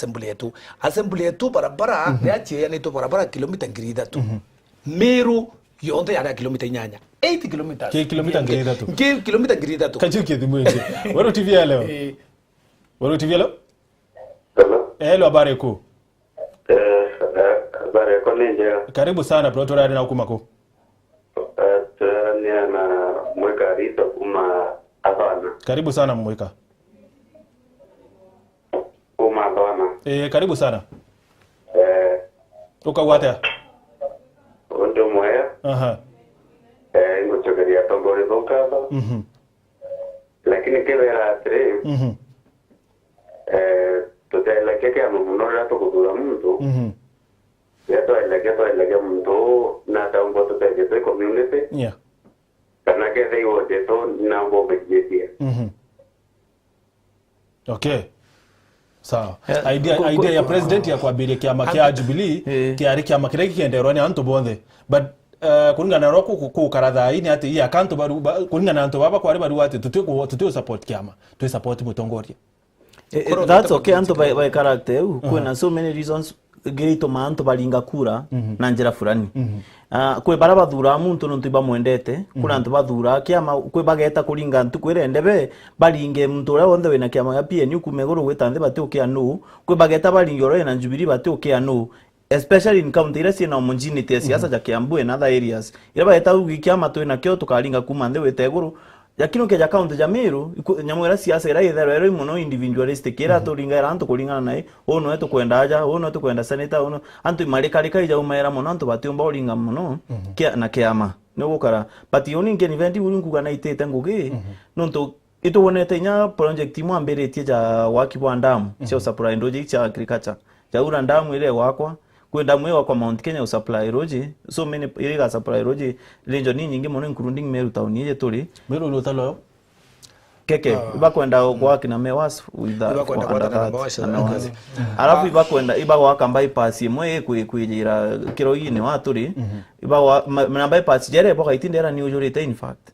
assembly yetu barabara yachi yani to barabara kilomita ngirida tu Meru yonde ya kilomita 8 kilometers kilomita ngirida tu kajuke dimwenje waro TV leo hello habari yako karibu sana bro tora na hukumako na mweka rito kuma Havana karibu sana mweka kuma Havana karibu sana uka wata ndo moya ngochokeria tongore dokaba lakini kebera 3 tutela keke amunora to kudura mtu yato elege mtu na tambo to tege community kana ke dei wote to na bo bejetia okay sawa idea ya president ya kwabire kiama kia Jubilee kiari kiama kireki kienderoni antu bonde but kuningana roku kukaradha ini ati ya kanto baru kuningana antu baba kwari baru ati tutio support kiama tu support mutongoria that's okay antu by character kuna so many reasons geito manto balinga kura na njira fulani kwe baraba thura muntu ntu bamwendete kuna ntu bathura kiama kwe bageta kuringa ntu kwirendebe balinge muntu ura wonde wena kiama ya PNU kumegoro gweta nthi bati ukia no kwe bageta balinge ora na Jubilee bati ukia no especially in county ira sina monjini te siasa ja Kiambu and other areas ira bageta ugi kiama tu na kyo tukalinga kuma nthi wete guru yakino ke account ya Meru nyamwera siasa ira ithero muno individualistic ira turinga ira antu kuringana nai ono eto kwenda aja ono eto kwenda senator ono antu marika ija umaira muno antu batiomba uringa muno kia na kiama no gukara but yoni nge event uringuga na itete ngugi nonto ito wonete nya project mwambere tie ja waki bwa ndamu sio supply ndoje cha agriculture ja ura ndamu ile wakwa kwenda mwewa kwa Mount Kenya usupply roje so many iriga supply roje lenjo ni nyingi muno including Meru town ye tuli Meru no talo keke iba kwenda kwa kina Mewas with the alafu iba kwenda iba waka bypass imwe kwijira kiro yini waturi iba na bypass jere boka itindera ni ujurite in fact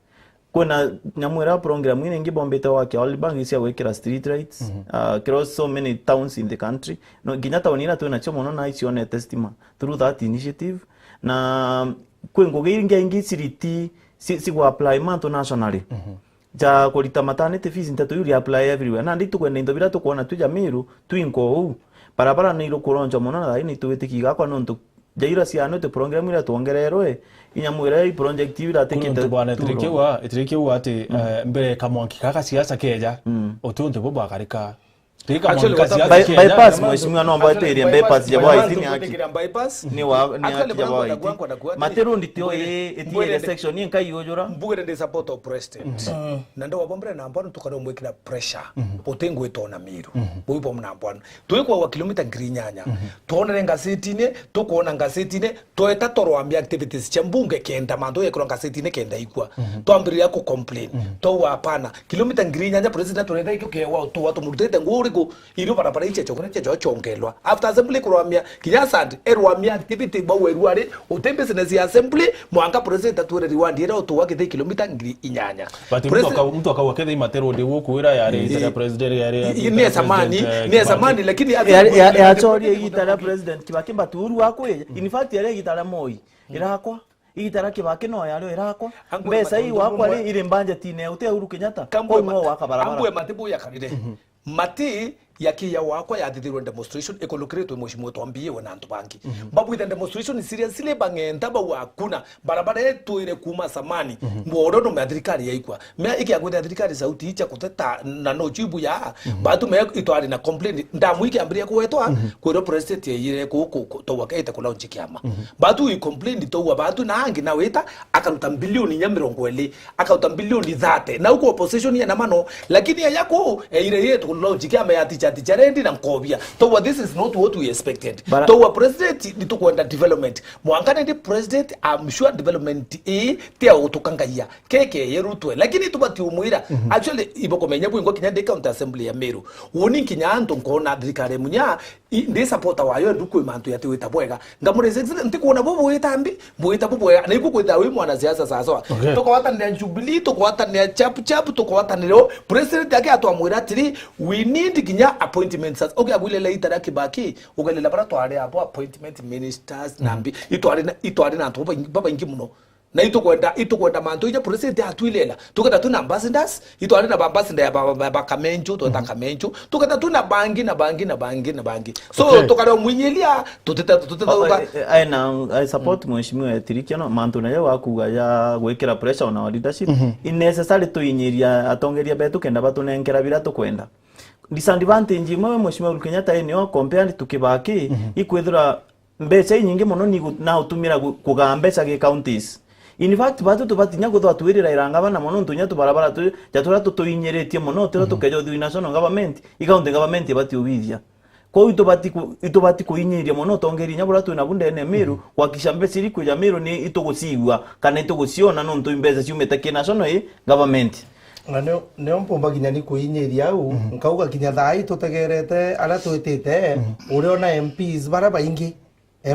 kuna nyamwera program ine ngibombete wake Olibangi sia wekera street lights across so many towns in the country no ginyata onira tu na chomo no na isione testima through that initiative na kwengo ngi siriti si go apply manto nationally ja kolita maternity fees ntato yuri apply everywhere na ndi tukwenda indobira to kuona tu Meru tu inko barabara ni ro kuronja mono na ni tuwetikiga kwa nonto jaira siano te program ira tuongerero inyamwira i project ira tekete bwana trikiwa ati mbere kamwanki kaka siasa keja otunde bo bakarika bypass mheshimiwa naomba iteria bypass ya bwa itini haki ni wa ni haki ya bwa itini matero nditio etiere section ni nkai yojora mbugere ndi support of president na ndo wabombere na ambano tukaro mwekira pressure potengo etona Meru boipo mna ambano tuikwa wa kilomita ngirinyanya tuonere ngasetine tukuona ngasetine toeta torwambia activities cha mbunge kenda mando yekro ngasetine kenda ikwa tuambiria ko complain to hapana kilomita ngirinyanya president tunaenda ikyo to watu murutete nguri iro barabara iche chokone che chongelwa after assembly kurwamia kinyasand erwamia activity bawe ruare utembe business ya assembly mwanga president tuere riwandi era otuwa kete kilomita ngiri inyanya mtu akawakethe imatero de wokuira yare ita president yare ni zamani lakini ya chori ita president kibakimba turu wako in fact yare ita moi irakwa igitara kibake no yaro irakwa mbesa hii wakwa ire mbanje tine ute Uhuru Kenyatta kamwe waka barabara amwe matibu ya karire mati yakiya wakwa yathithirwe demonstration ekolokretwe mheshimiwa twambie wana antu bangi babu ita demonstration seriously bangenta ba wakuna barabara yetu ile kuma samani mboro no mathirikari yaikwa me ikiagwetha thirikari sauti icha kuteta na no chibu ya batu me itwari na complain ndamu ikiambiria kuwetwa kwero president yire ku to wakaita kula unchikiama batu i complain to wa batu na angi na weta akaruta bilioni nyamirongo eli akaruta bilioni 30 na uko opposition ya namano lakini yako ile yetu kula unchikiama ya ticharendi na mkobia to this is not what we expected to president ni to kwenda development mwangane di president I'm sure development tia utukangaya keke yerutwe lakini tubati umwira actually iboko menya bwingo kinyande county assembly ya Meru woni kinyanto nkona thirikare munya ndi supporta wayo ndukwe mantu yate wita bwega ngamureze ntikuona bobo witambi bwita bobo na ikukwita wi mwana siasa sasa toko watanira Jubilee toko watanira chap toko watanira president yake atwamwira atiri we need kinya appointments okay abulele itara kibaki ugalele laboratory hapo appointment ministers nambi itwari na ntoba baba ingi muno na itokwenda manto ija president atwilela tukata tuna ambassadors itwari na ambassador ya baba Kamenjo to Kamenjo tukata tuna bangi so tukara mwinyelia tuteta I support mheshimiwa Tirikiano manto na yawa kuga ya gwekera pressure on our leadership in necessary to inyeria atongeria betu kenda batu nenkera bila to kwenda disadvantage imwe mheshimiwa Uhuru Kenyatta eneo compared to Kibaki ikwethura mbeca nyingi muno ni na utumira kugambeca ge counties in fact batu tubatinya kuthwa twirira iranga bana muno ntunya tubarabara tu jatura tuinyeretie muno tira tukejo the national government county government bati ubithia kwa itobati kuinyiria muno tongeri nyabura tu na bunda ene Meru wakisha mbeca iri kuja Meru ni itogusiwa kana itogusiona no ntu mbeca ciumete ki national government na neo mpomba kinya ni kuinyiria au nkauga kinya thai tutegerete ala twitite uri ona MPs baraba ingi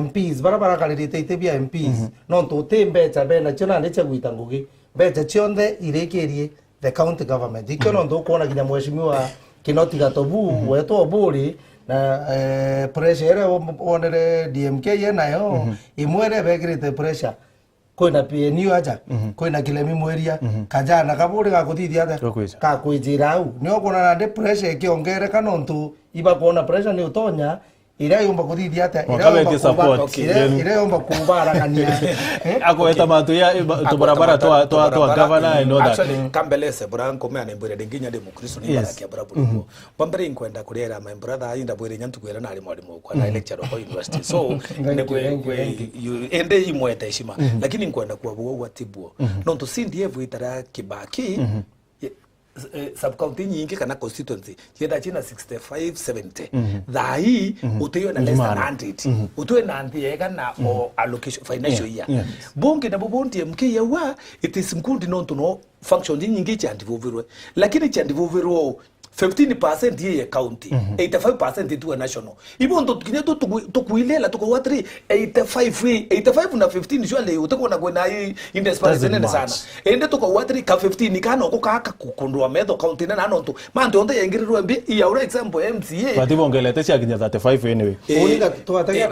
MPs barabara kalirite itebia MPs no tuti mbeca bena chona necha gwita ngugi mbeca chionde irekerie the county government ikono ndo kuona kinya mheshimiwa Kinoti Gatobu wetu oburi na pressure onere DMK yenayo imwere begirite pressure koina PNU aja koina kilemi mweria kajana kaburi gakuthithia ka kwijira au nio kuona na pressure kiongere kanontu iba kuona pressure ni utonya ira yomba kuthithia ata ira yomba kumbara kania akweta matu ya tubarabara twa governor I know that actually kambelese branko me anembwire dinginya de mukristo ni baraki aburabu bambere inkwenda kurera my brother inda bwire nyantu kwera na ali mwalimu kwa na lecture kwa university so you ende imweta heshima lakini nkwenda kuwa bwo watibwo no to sindi evu itara kibaki sub-county nyingi kana constituency yenda china 65-70 thai uteyo na less than 100 uteyo na ndiega na allocation financial year bunge na bubonti mke yawa it is mkundi nonto no function nyingi chandivovirwe lakini chandivovirwe 15% ye county 85% tu national ibondo tukinya tukuilela tuko 85 na 15 shwale utakuwa kwenda hii independence nene sana ende tuko 3 ka 15 kana uko kaka kukundwa metho county na nonto mande onde yengirirwe mbi ya ura example MCA batibongelete cia kinya 35 anyway uliga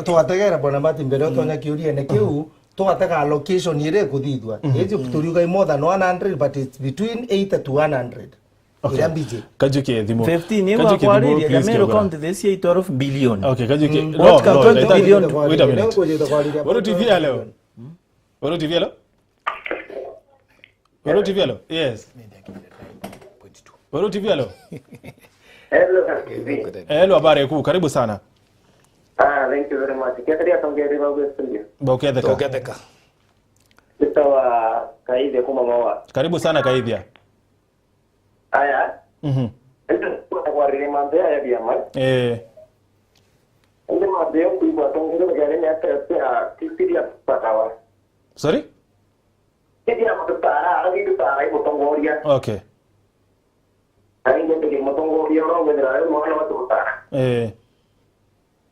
tuwategera bona mati mbere tonya kiuria ne kiu tuwatega allocation ire kuthithwa ejo turiuga more than 100 but it's between 80 to 100. Okay. Kajuke dhimo 15 yewa kwa riri ya Meru County this year 12 billion. Okay, Kajuke. No, 20 billion. Wait a minute. Waro TV hello. Waro TV hello. Waro TV hello. Yes. Waro TV hello. Hello. Hello, habari yako? Karibu sana. Thank you very much. Kiatria tongeri babu studio. Boketheka. Tutawa kaide kuma mawa. Karibu sana Kaidhia. Aya. Ndio kwa riri mambe ya biama. Ndio mambe yangu kwa tongero gari ya tisiria patawa. Sorry? Kidia mtara, ari tutara ibo tongoria. Okay. Ari ndio motongoria ro ngedra mwana wa tutara.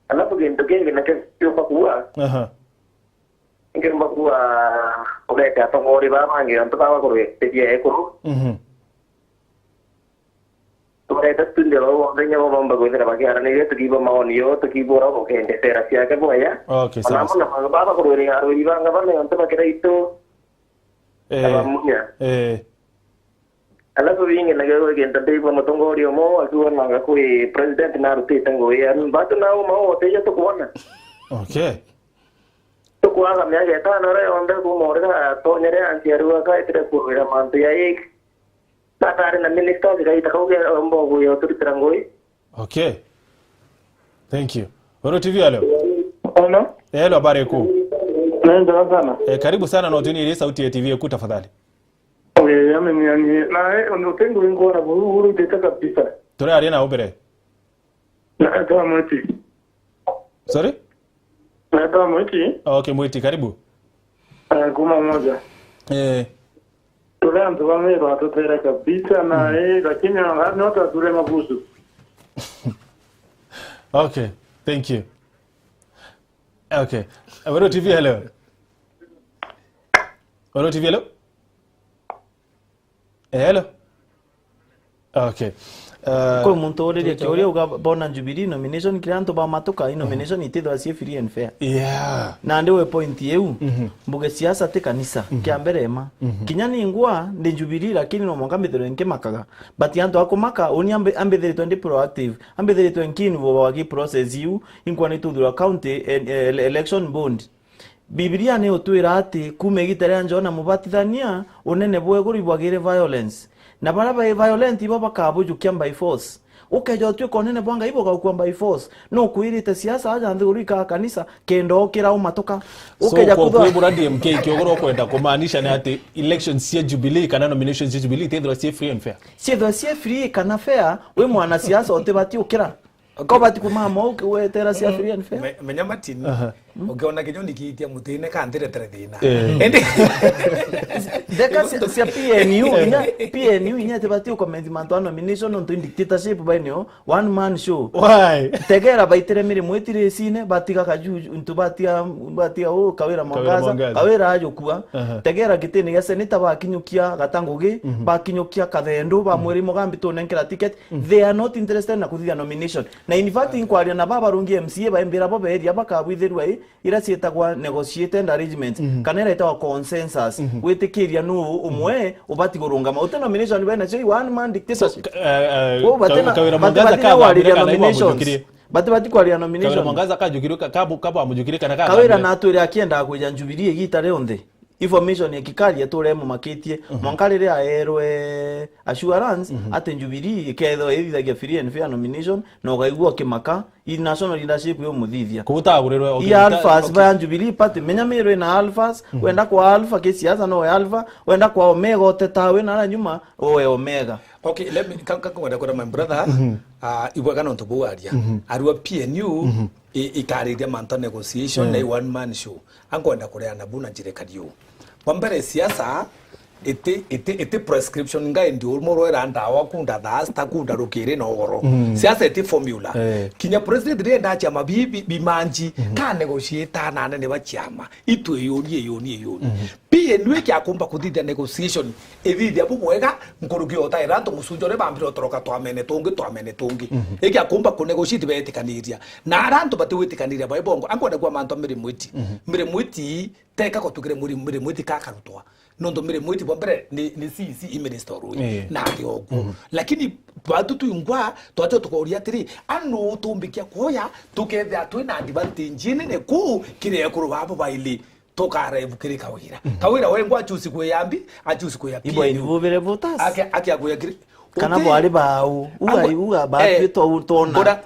Alafu gendo na kesho kwa kuwa. Ngirumba kuwa oleka tongori ba mangi antokawa ko tedia ekuru. Mereka tundelo wanya bomba ko dira bagiara ne tukibo maonio tukibora ko kende terasia ke boya. Okay, sawa. Nama baba ko ri aro ibanga bane onto bakira itu. Alafu wingi na gero genda deibo matongori mo akiwa nanga ko president na ruti tango ya batu na mo teja to kuona. Okay. To kuanga me ya ta no re onde ko morga to nyere antiaru ka itire ko ira mantu ya ik. Tatari na minister diga itakauge mbogo yo tutirangoi. Okay. Thank you. Waro TV hello. Hello. Hello, habari yako? Nenda sana. Karibu sana na utini ile sauti ya TV yako tafadhali. Yameniani na ono tengo ngo na buru deta kabisa. Tore arena obere. Na kama mwiti. Sorry? Na kama mwiti. Okay, mwiti karibu. Kuma moja. Tule antu wamero atotera kabisa na lakini nota tule mabusu. Okay, thank you. Okay. Waro TV hello. Waro TV hello. Hello. Okay. Kwa muntu orere kyoria uga bona Jubilee nomination kiranto ba matoka nomination itidwa asie free and fair. Yeah. Na ndewe point yeu mbuge siasa te kanisa kiambere ema. Kinyani ngwa ndi Jubilee lakini no mwanga mbethero nke makaga. But yanto akomaka oni ambethero twende proactive. Ambethero twenkin bo wagi process you inkwa ni tudura county election bond. Biblia ne otwira ati kumegitera njona mubatithania unene bwe guri bwagire violence. Na baraba violent ibo bakabujukia by force. Ukejo tyo konene bwanga ibo gakwa by force. No kuirite siasa aja ndurika kanisa kendo kira umatoka. Ukeja kudwa kwa buradi MK kiogoro kwenda kumaanisha na ati elections ya Jubilee kana nominations ya Jubilee tendro si free and fair. Si dossier free kana fair we mwana siasa otebati ukira. Kwa bati kumama we tera si free and fair. Menyamatini. Ukiona kinyoni kiitia mutine kandire terethina. Deka si PNU inya tebati ukomenti manto nomination on to dictatorship by no one man show. Why? Tegera baitere mire mwetire sine batika kaju batia o kawira mwangaza kawira ajukua tegera kitini ya seneta bakinyukia gatangugi bakinyukia kathendo ba mweri mugambi to nenkera ticket they are not interested na kuthia nomination na in fact inquiry na baba rungi MCA ba mbira bobe area bakabwithirwe ira cietagwa negotiated arrangement kanera itawa consensus witikiria nu umwe ubati gurungama uta nomination bena sei one man dictatorship kawira mwangaza kaba nominations bati kwa Kawira nomination Mwangaza kajukirika kabu amujukirika na kaga Kawira na atwire akienda kuja Jubilee gitare onde information ya kikali atore mu maketie mwankarire aerwe assurance ate Jubilee ketho ithagia free and fair nomination no gaigua kimaka i national leadership yo muthithia kubutagurirwe i alphas ba Jubilee party menyamirwe na alphas wenda kwa alpha kisiasa no alpha wenda kwa omega otetawe na nyuma owe omega. Okay, let me kwenda kwa my brother ibwaga no tubuaria arua PNU ikariria manto negotiation na one man show ankwenda kurea na buna jirekadio wambere siasa ete prescription ngai ndio moro era ndawa kunda dhasta kunda rukire no goro siasa ete formula kinya president renda chama bibi manji ka negotiate na ne ba chama itwe yoni PNU kya kumba kuthithia negotiation ethithia bubwega nkurugi ota iranto musunjore bambiro toroka twamene tungi ekya kumba ku negotiate betikaniria na aranto batiwitikaniria ba ibongo ankwenda kwa manto mire mwiti teka ko tugire muri mwiti kakarutwa nondo mire mwiti bombere ni CC minister ruyi na ryogo lakini batutu ingwa twacho tukoria tiri anu tumbikia koya tukethe atwina advantage ne ku kire kuru babo baili tokare bukire kawira wengwa chusi kuyambi achusi kuyapi ibo inivuvire votas ake aguya kire kana bwali bawo uga ba to tona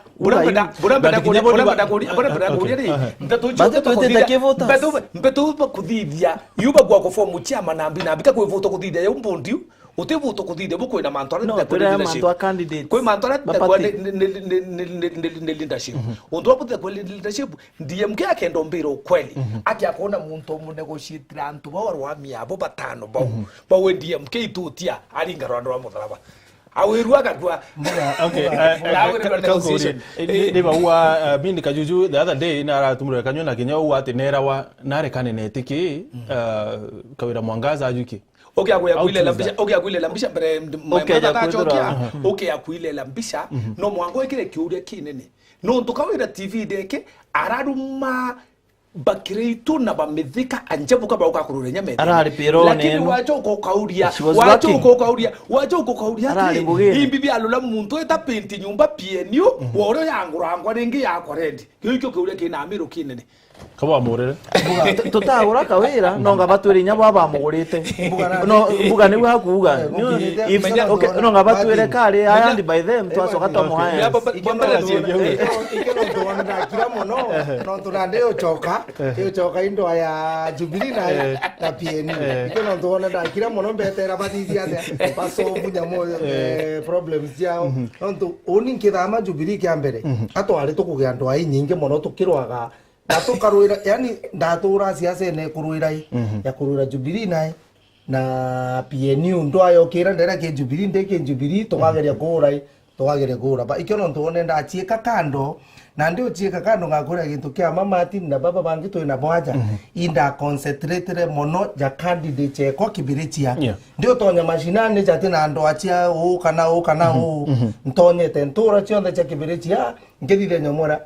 mbetu kuthithia yuba gwa kufomu chama na mbika kwivuto kuthithia yo mbundiu utivuto kuthithia buko na mantwara no tira mantwa candidate kwe mantwara kwa ne leadership undwa pute kwa leadership ndiye mke akendo mbiro kweli ati akona muntu mu negotiate antu bawarwa miabo batano bawe ndiye mke itutia aringa rwanda wa mutharaba awiruaga kwa okay neba wa bindi kajuju the other day na aratumure kanyo na kinya wa tenera wa nare kanene tiki Kawira Mwangaza ajuki okay akuile lambisha mbere akuile lambisha no mwango ikire kiuria kinene no tukawira TV deke araruma bakireitu na bamithika anjabuka bauka kurure nyamete lakini wacho ukauria imbibi alula muntu eta penti nyumba PNU woro yangurangwa ringi yakwa rendi kyo kuuria kina amiro kinene kaba amurere tutagura Kawira nonga batwire nya baba amugurite no buga ni hakuga no nga batwire kare ayandi by them twasoka twamuhaya ikeno tuona kila mono no tunande yo choka indo ya Jubilee na PNU ikeno tuona kila mono betera batithia paso bunya mo problems yao onto oni nkithama Jubilee kya mbere atwari tukugya ndo ai nyinge mono tukirwaga ndatukaruira yani ndatura siasa ne kuruira ya kuruira Jubilee na PNU ndo ayo kira ndera ke Jubilee tokageria kura ba ikyo no tuone ndachieka kando na ndio chieka kando ngakora gintu kya mama team na baba bangi to ina bwaja inda concentrate mono ja candidate cheko kibirichia ndio tonya mashinani chati na ndo achia kana ntonye tentura chionda cha kibirichia ngedile nyomora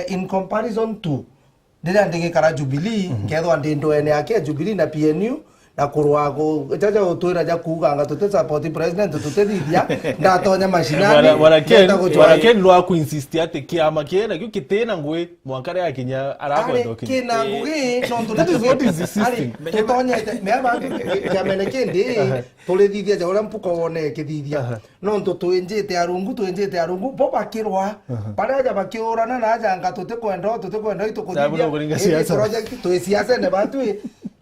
in comparison to dida ndenge kara Jubilee ngedo ndindo ene yake Jubilee na PNU na kurwago jaja utwira ja kuganga tutete support president tutethithia ndatonya mashinani waraken lwa ku insist ate kiama kiena kyo kitena ngwe mwankare akinya arako ndoki kina ngugi no tutete tonya me aba jamene kende tulethithia ja ura mpuko wone kithithia no tutuenjete arungu boba kirwa para ja bakiorana na janga tutekwenda itukuthithia project tu siasa ne batwi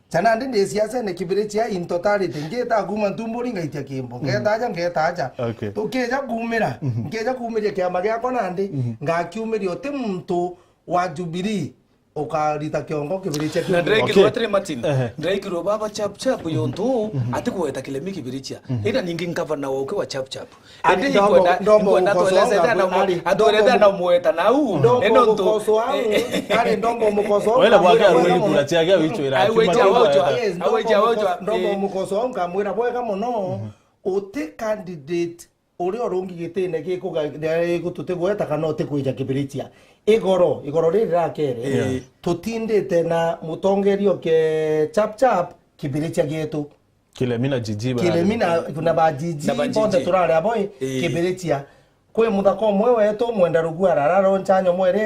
chana ndi siasa ne kibirichia in totality ngeta guma ntumburi ngaitia kimbo ngetaja tukeja kumira ngeja kumiria kiama gya kona ndi ngakiumiria ote muntu wa Jubilee ukarita kiongo kibirichia na Drake Rotary Martin Drake ro baba chap yonto atikuweta kilemi kibirichia ina nyingi ngavana wake wa chap ende iko na toeleza na adoreda na mueta na u eno to ale ndombo mukoso wala bwaga rweli kula chiaga wicho ira aweja ndombo mukoso ngamwira bwega muno ote candidate uri orungi gitene gikututegweta kana otekwija kibirichia igoro rira kere tutindite na mutongerio ke chap kibirichia gitu Kilemina jiji kuna bajiji bonde turare aboy kibirichia kwe muthako umwe wetu mwenda rugu arararo nchanyo mwere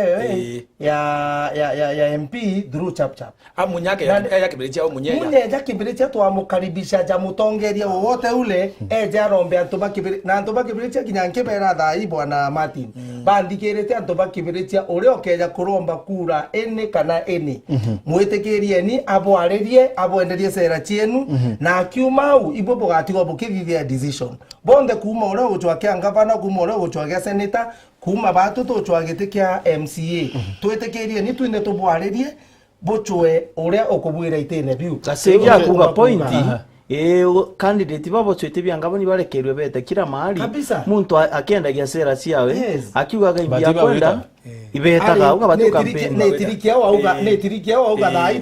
ya MP through chap amunyake ya kibiritia munyenya munyeja kibiritia twamukaribisha jamutongeria wowote ule eja rombe antoba kibiritia na antoba kibiritia kinyanke bera thai bwana Martin bandikirite antoba kibiritia uri okeja kuromba kura ene kana ene mwitikirie ni abwarerie abwenderie sera chienu na akiumau ibo bogatigo bukithithia decision bonde kuma ore uchwakia ngavana kuma ore uchwakia senator kuma batu tuchwagite kia MCA twitikirie ni twine tubwarerie bochwe uria okubwira itene biu kasegia kuga point candidate babo twete byangabo ni barekerwe bete kila mahali muntu akenda gia sera ciawe akiugaga imbia kwenda ibetaga uga batu campaign netirikia wauga thai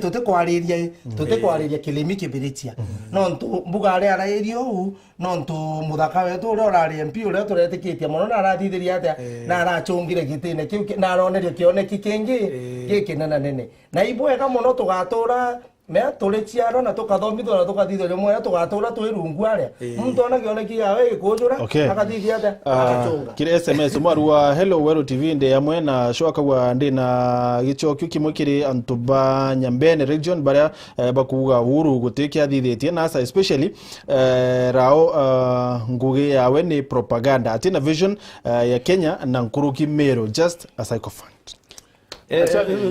tutekwariria kilimi kibiritia no ntu mbuga aria arairio u no ntu muthaka wetu uria urari MP uria turetikitie muno na arathithiria atia na arachungire gitine kiu na aronerio kioneki kingi gikinena nene na ibwega muno tugatura me tulichiaro na tukathomithwa na tukathithio mwe tugatura twirungu aria muntu ona kioneki yawe gikujura akathithia atia akachunga kire SMS mwarua hello Wero TV nde yamwe na shoka wa ndi na gichokyo kimwe kiri Antuba Nyambene region baria bakuga uru gutekia thithitie na asa especially rao ngugi yawe ni propaganda atina vision ya Kenya na Nkuruki Meru just a sycophant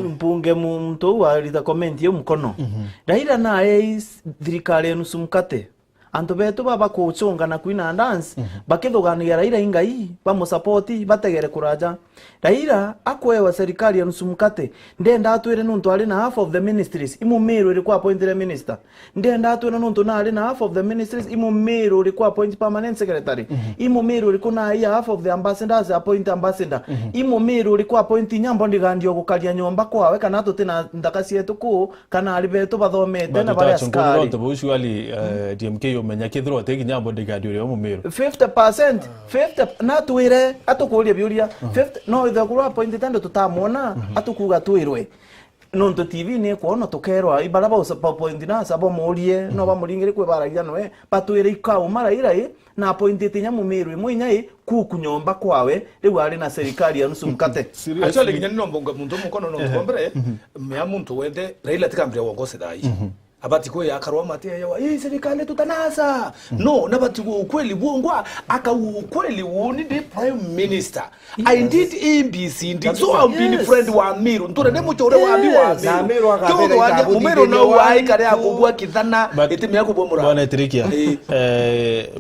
mpunge muntu warita comment yo mkono Raila na thirikari nusu mkate anto betu baba kuchunga na kuina dance bakithugania Raila ingai bamusapoti bategere kuraja Raila akwewa serikali ya nusu mkate ndenda atwire nuntu ari na half of the ministries imumiru ilikuwa appointed minister ndenda atwire nuntu na ari na half of the ministries imumiru ilikuwa appointed permanent secretary imumiru ilikuwa na half of the ambassadors appointed ambassador imumiru ilikuwa appointed nyambo ndigandio gukalia nyomba kwawe kana tutina ndakasi yetu ku kana ari betu bathomete na bari askari ndo usually DMK yomenya kithro tegi nyambo ndigandio yo mumiru 50% na twire atukuria biuria 50 no ithe kurwa point tendo tutamona atukuga twirwe nonto TV ni kuona tukerwa ibaraba usapa point na sabo murie no bamuringire kwe baragia noe patwire ikau mara ira na point tinya mumiru mwinya kukunyomba kwawe riu ari na serikali ya nusu mkate actually kinyani no mbonga muntu mukono no ngombere me muntu wende Raila tikambira wongose dai abati ko yakarwa mate yawa serikali tutanasa no nabati ukweli buongwa aka ukweli woni the prime minister I did ABC so I've been friend wa Miru ntore ne muchore wa bi wa Miru akabera Miru na wa ikare akubwa kithana etimi yakubwa mura bwana Trikia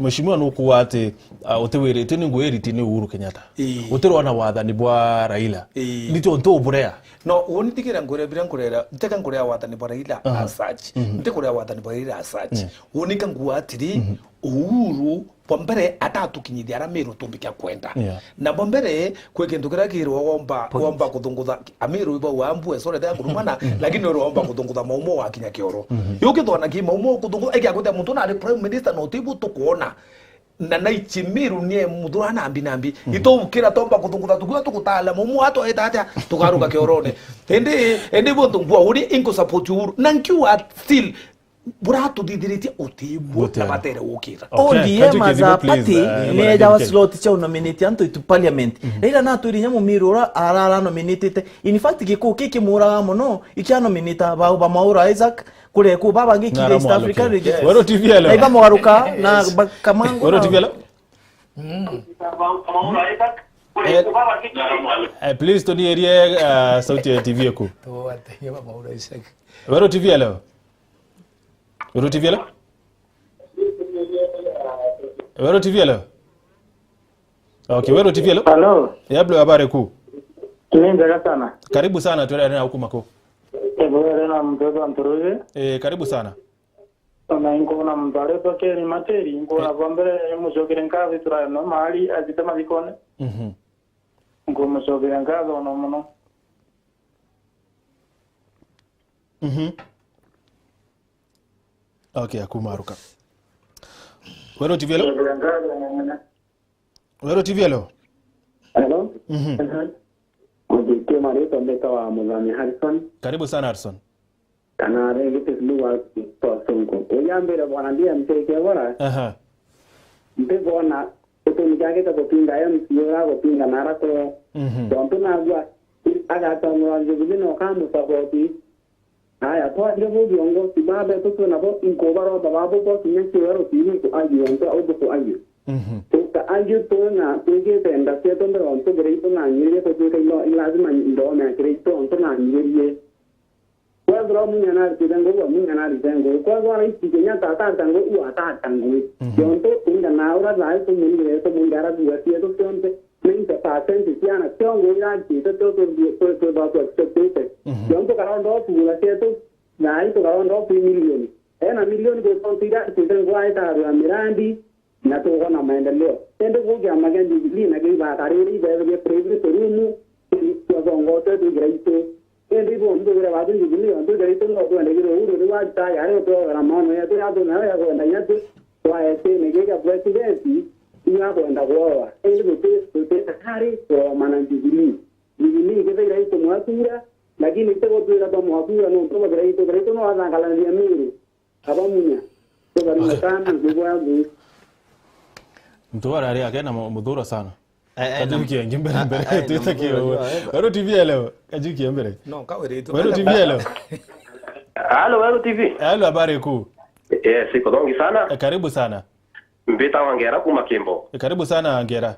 mheshimiwa nukuwate utewirite ni ngweriti ni Uhuru Kenyatta uterwa na wathani bwa Raila nito nto burea no woni tikira ngore birankurera nteka ngore wathani bwa Raila asachi ntikore wathani bwa Raila asachi woni kangu atiri Uhuru bombere atatukinyithia ara Miru tumbika kwenda na bombere kwekintu kira kirwo womba kuthungutha Amiru ibo wambue sore da kurumana lakini ro womba kuthungutha maumo wa kinya kioro yuki thona ki maumo kuthungutha eki muntu na prime minister no tibu tukuona na naichi Miru nie muthura nambi itokira tomba kuthungutha tukua tukutala maumo ato etata tukaruka kiorone ende bontu bwa uri inko support Uhuru nankiwa still buratu didiritia utibu tabatere ukira ODM azapati meja wa slot cha nominate anto itu parliament Raila na turinya mumiru arara nominated in fact kiki mura mono ikya nominate ba Maura Isaac kule ku baba ngiki East African region Wero TV leo iba mwaruka na kamango Wero TV leo Maura Isaac kule ku baba ngiki please Tony area sauti ya TV yako to ate ba Maura Isaac Wero TV leo Wero TV leo Wero TV leo okay Wero TV leo hello yablo habari kuu tunaendelea sana karibu sana tuende na huku mako bora na mtoto Anturuge karibu sana na ingo na mbare toke ni materi ingo na bombere musogere nkazi tura no mali azitama dikone ingo musogere nkazi no mono okay akumaruka Wero TV leo Wero TV leo hello Kwa marito mbeka wa Muzami Harrison. Karibu sana Harrison. Kana rege luwa to sonko. Oyambere bwana ndiye mteke bora. Mpe bwana ni kage ta kupinga MCO ra kupinga nara ko tonto na gwa aga tongo Jubilee no kamu sapoti aya to ndio viongo sibabe to na bo inkobaro babu ko sinyesi wero tini ko ayu onto obo ko ayu ta ayu to na tege tenda se to ndo onto greito na nyere ko tege no lazima ndo na greito onto na nyere kwa bro munyana tidango wa munyana tidango kwa bro rai tikenya tata tango u ata tango onto tinga na ora lai to munire to mungara duwa tie to tonte ninta patente tiana tongo ira ki to ba to expectate onto karondo pula tie to nai to karondo milioni na milioni ko tontiga tidango ai ta ra mirandi na to na maendeleo tendo kuja magandi Jubilee na ba kariri bebe previ terumu to gongo to greito Endi bondo gira wadu Jubilee onto greito no ko ndegiro uru wa ta yare to ramano ya to ya to na ya ko ndanya to wa ete negega presidency ina ko ndagwa endi bote takari to mana Jubilee ke greito mwasura lakini tego tu ira to mwasura no to greito no ana kala ni amiru abamunya to bari mtana ngwa yangu mtu arari akena mudhura sana kajuki ngimbere mbere tutakio Wero TV leo kajuki mbere no kaweretu Wero TV leo Halo Wero TV halo habari kuu siko dongi sana karibu sana mbita wangera kuma Kimbo karibu sana ngera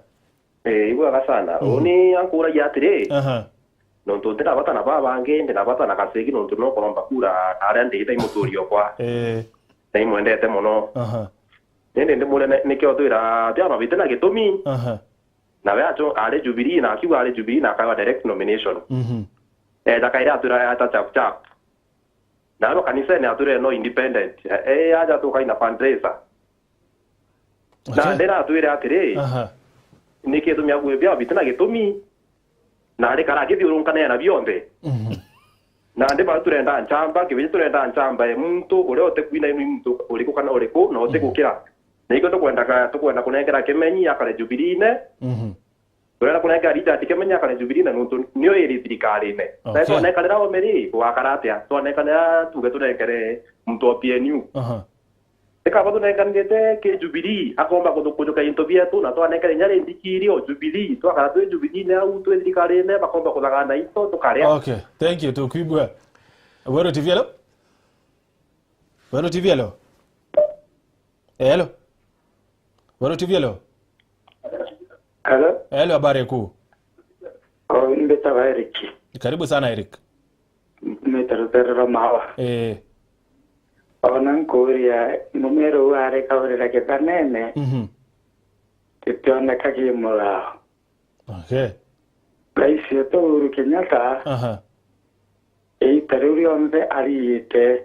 igwa sana oni ankura yatire no ntondera bata na baba ngende na bata na kasegi no ntuno kolomba kura ari ndita imuturio kwa na imwendete muno nende ndimule nikyo twira tia mabite na gitumi na weacho ari Jubilee na kiwa ari Jubilee na kawa direct nomination dakaira atura ata chap na ro kanisa ni atura no independent aja to kaina fundraiser na ndera atura atire nike to myagwe bya bitana gitumi na ari kara kithiurunkana na bionde na ndi ba turenda nchamba kibije turenda nchamba muntu uri ote kwina inu muntu uri ko kana uri ko no ote gukira niko to kwenda kunengera kemenyi akale Jubilee ne turenda kunengera rita kemenyi akale Jubilee na muntu niyo iri thirikari ne na to ne kalera o meri kwa karatia to ne kana tuge tunengere muntu opienu eka bado ne kanete ke Jubilee akomba kujuka into bietu na to ne kale nyare ndikirio Jubilee to akara to Jubilee ne au to thirikari ne bakomba kulagana ito to kare. Okay, thank you to kwibwa Wero TV leo Wero TV leo hello Wero TV leo hello habari kuu mbeta wa Eric karibu sana Eric metarotero mawa ona nkoria numero ware kaurira ketanene tetiona kakimura okay raisi to Uhuru Kenyatta taruri onde ariite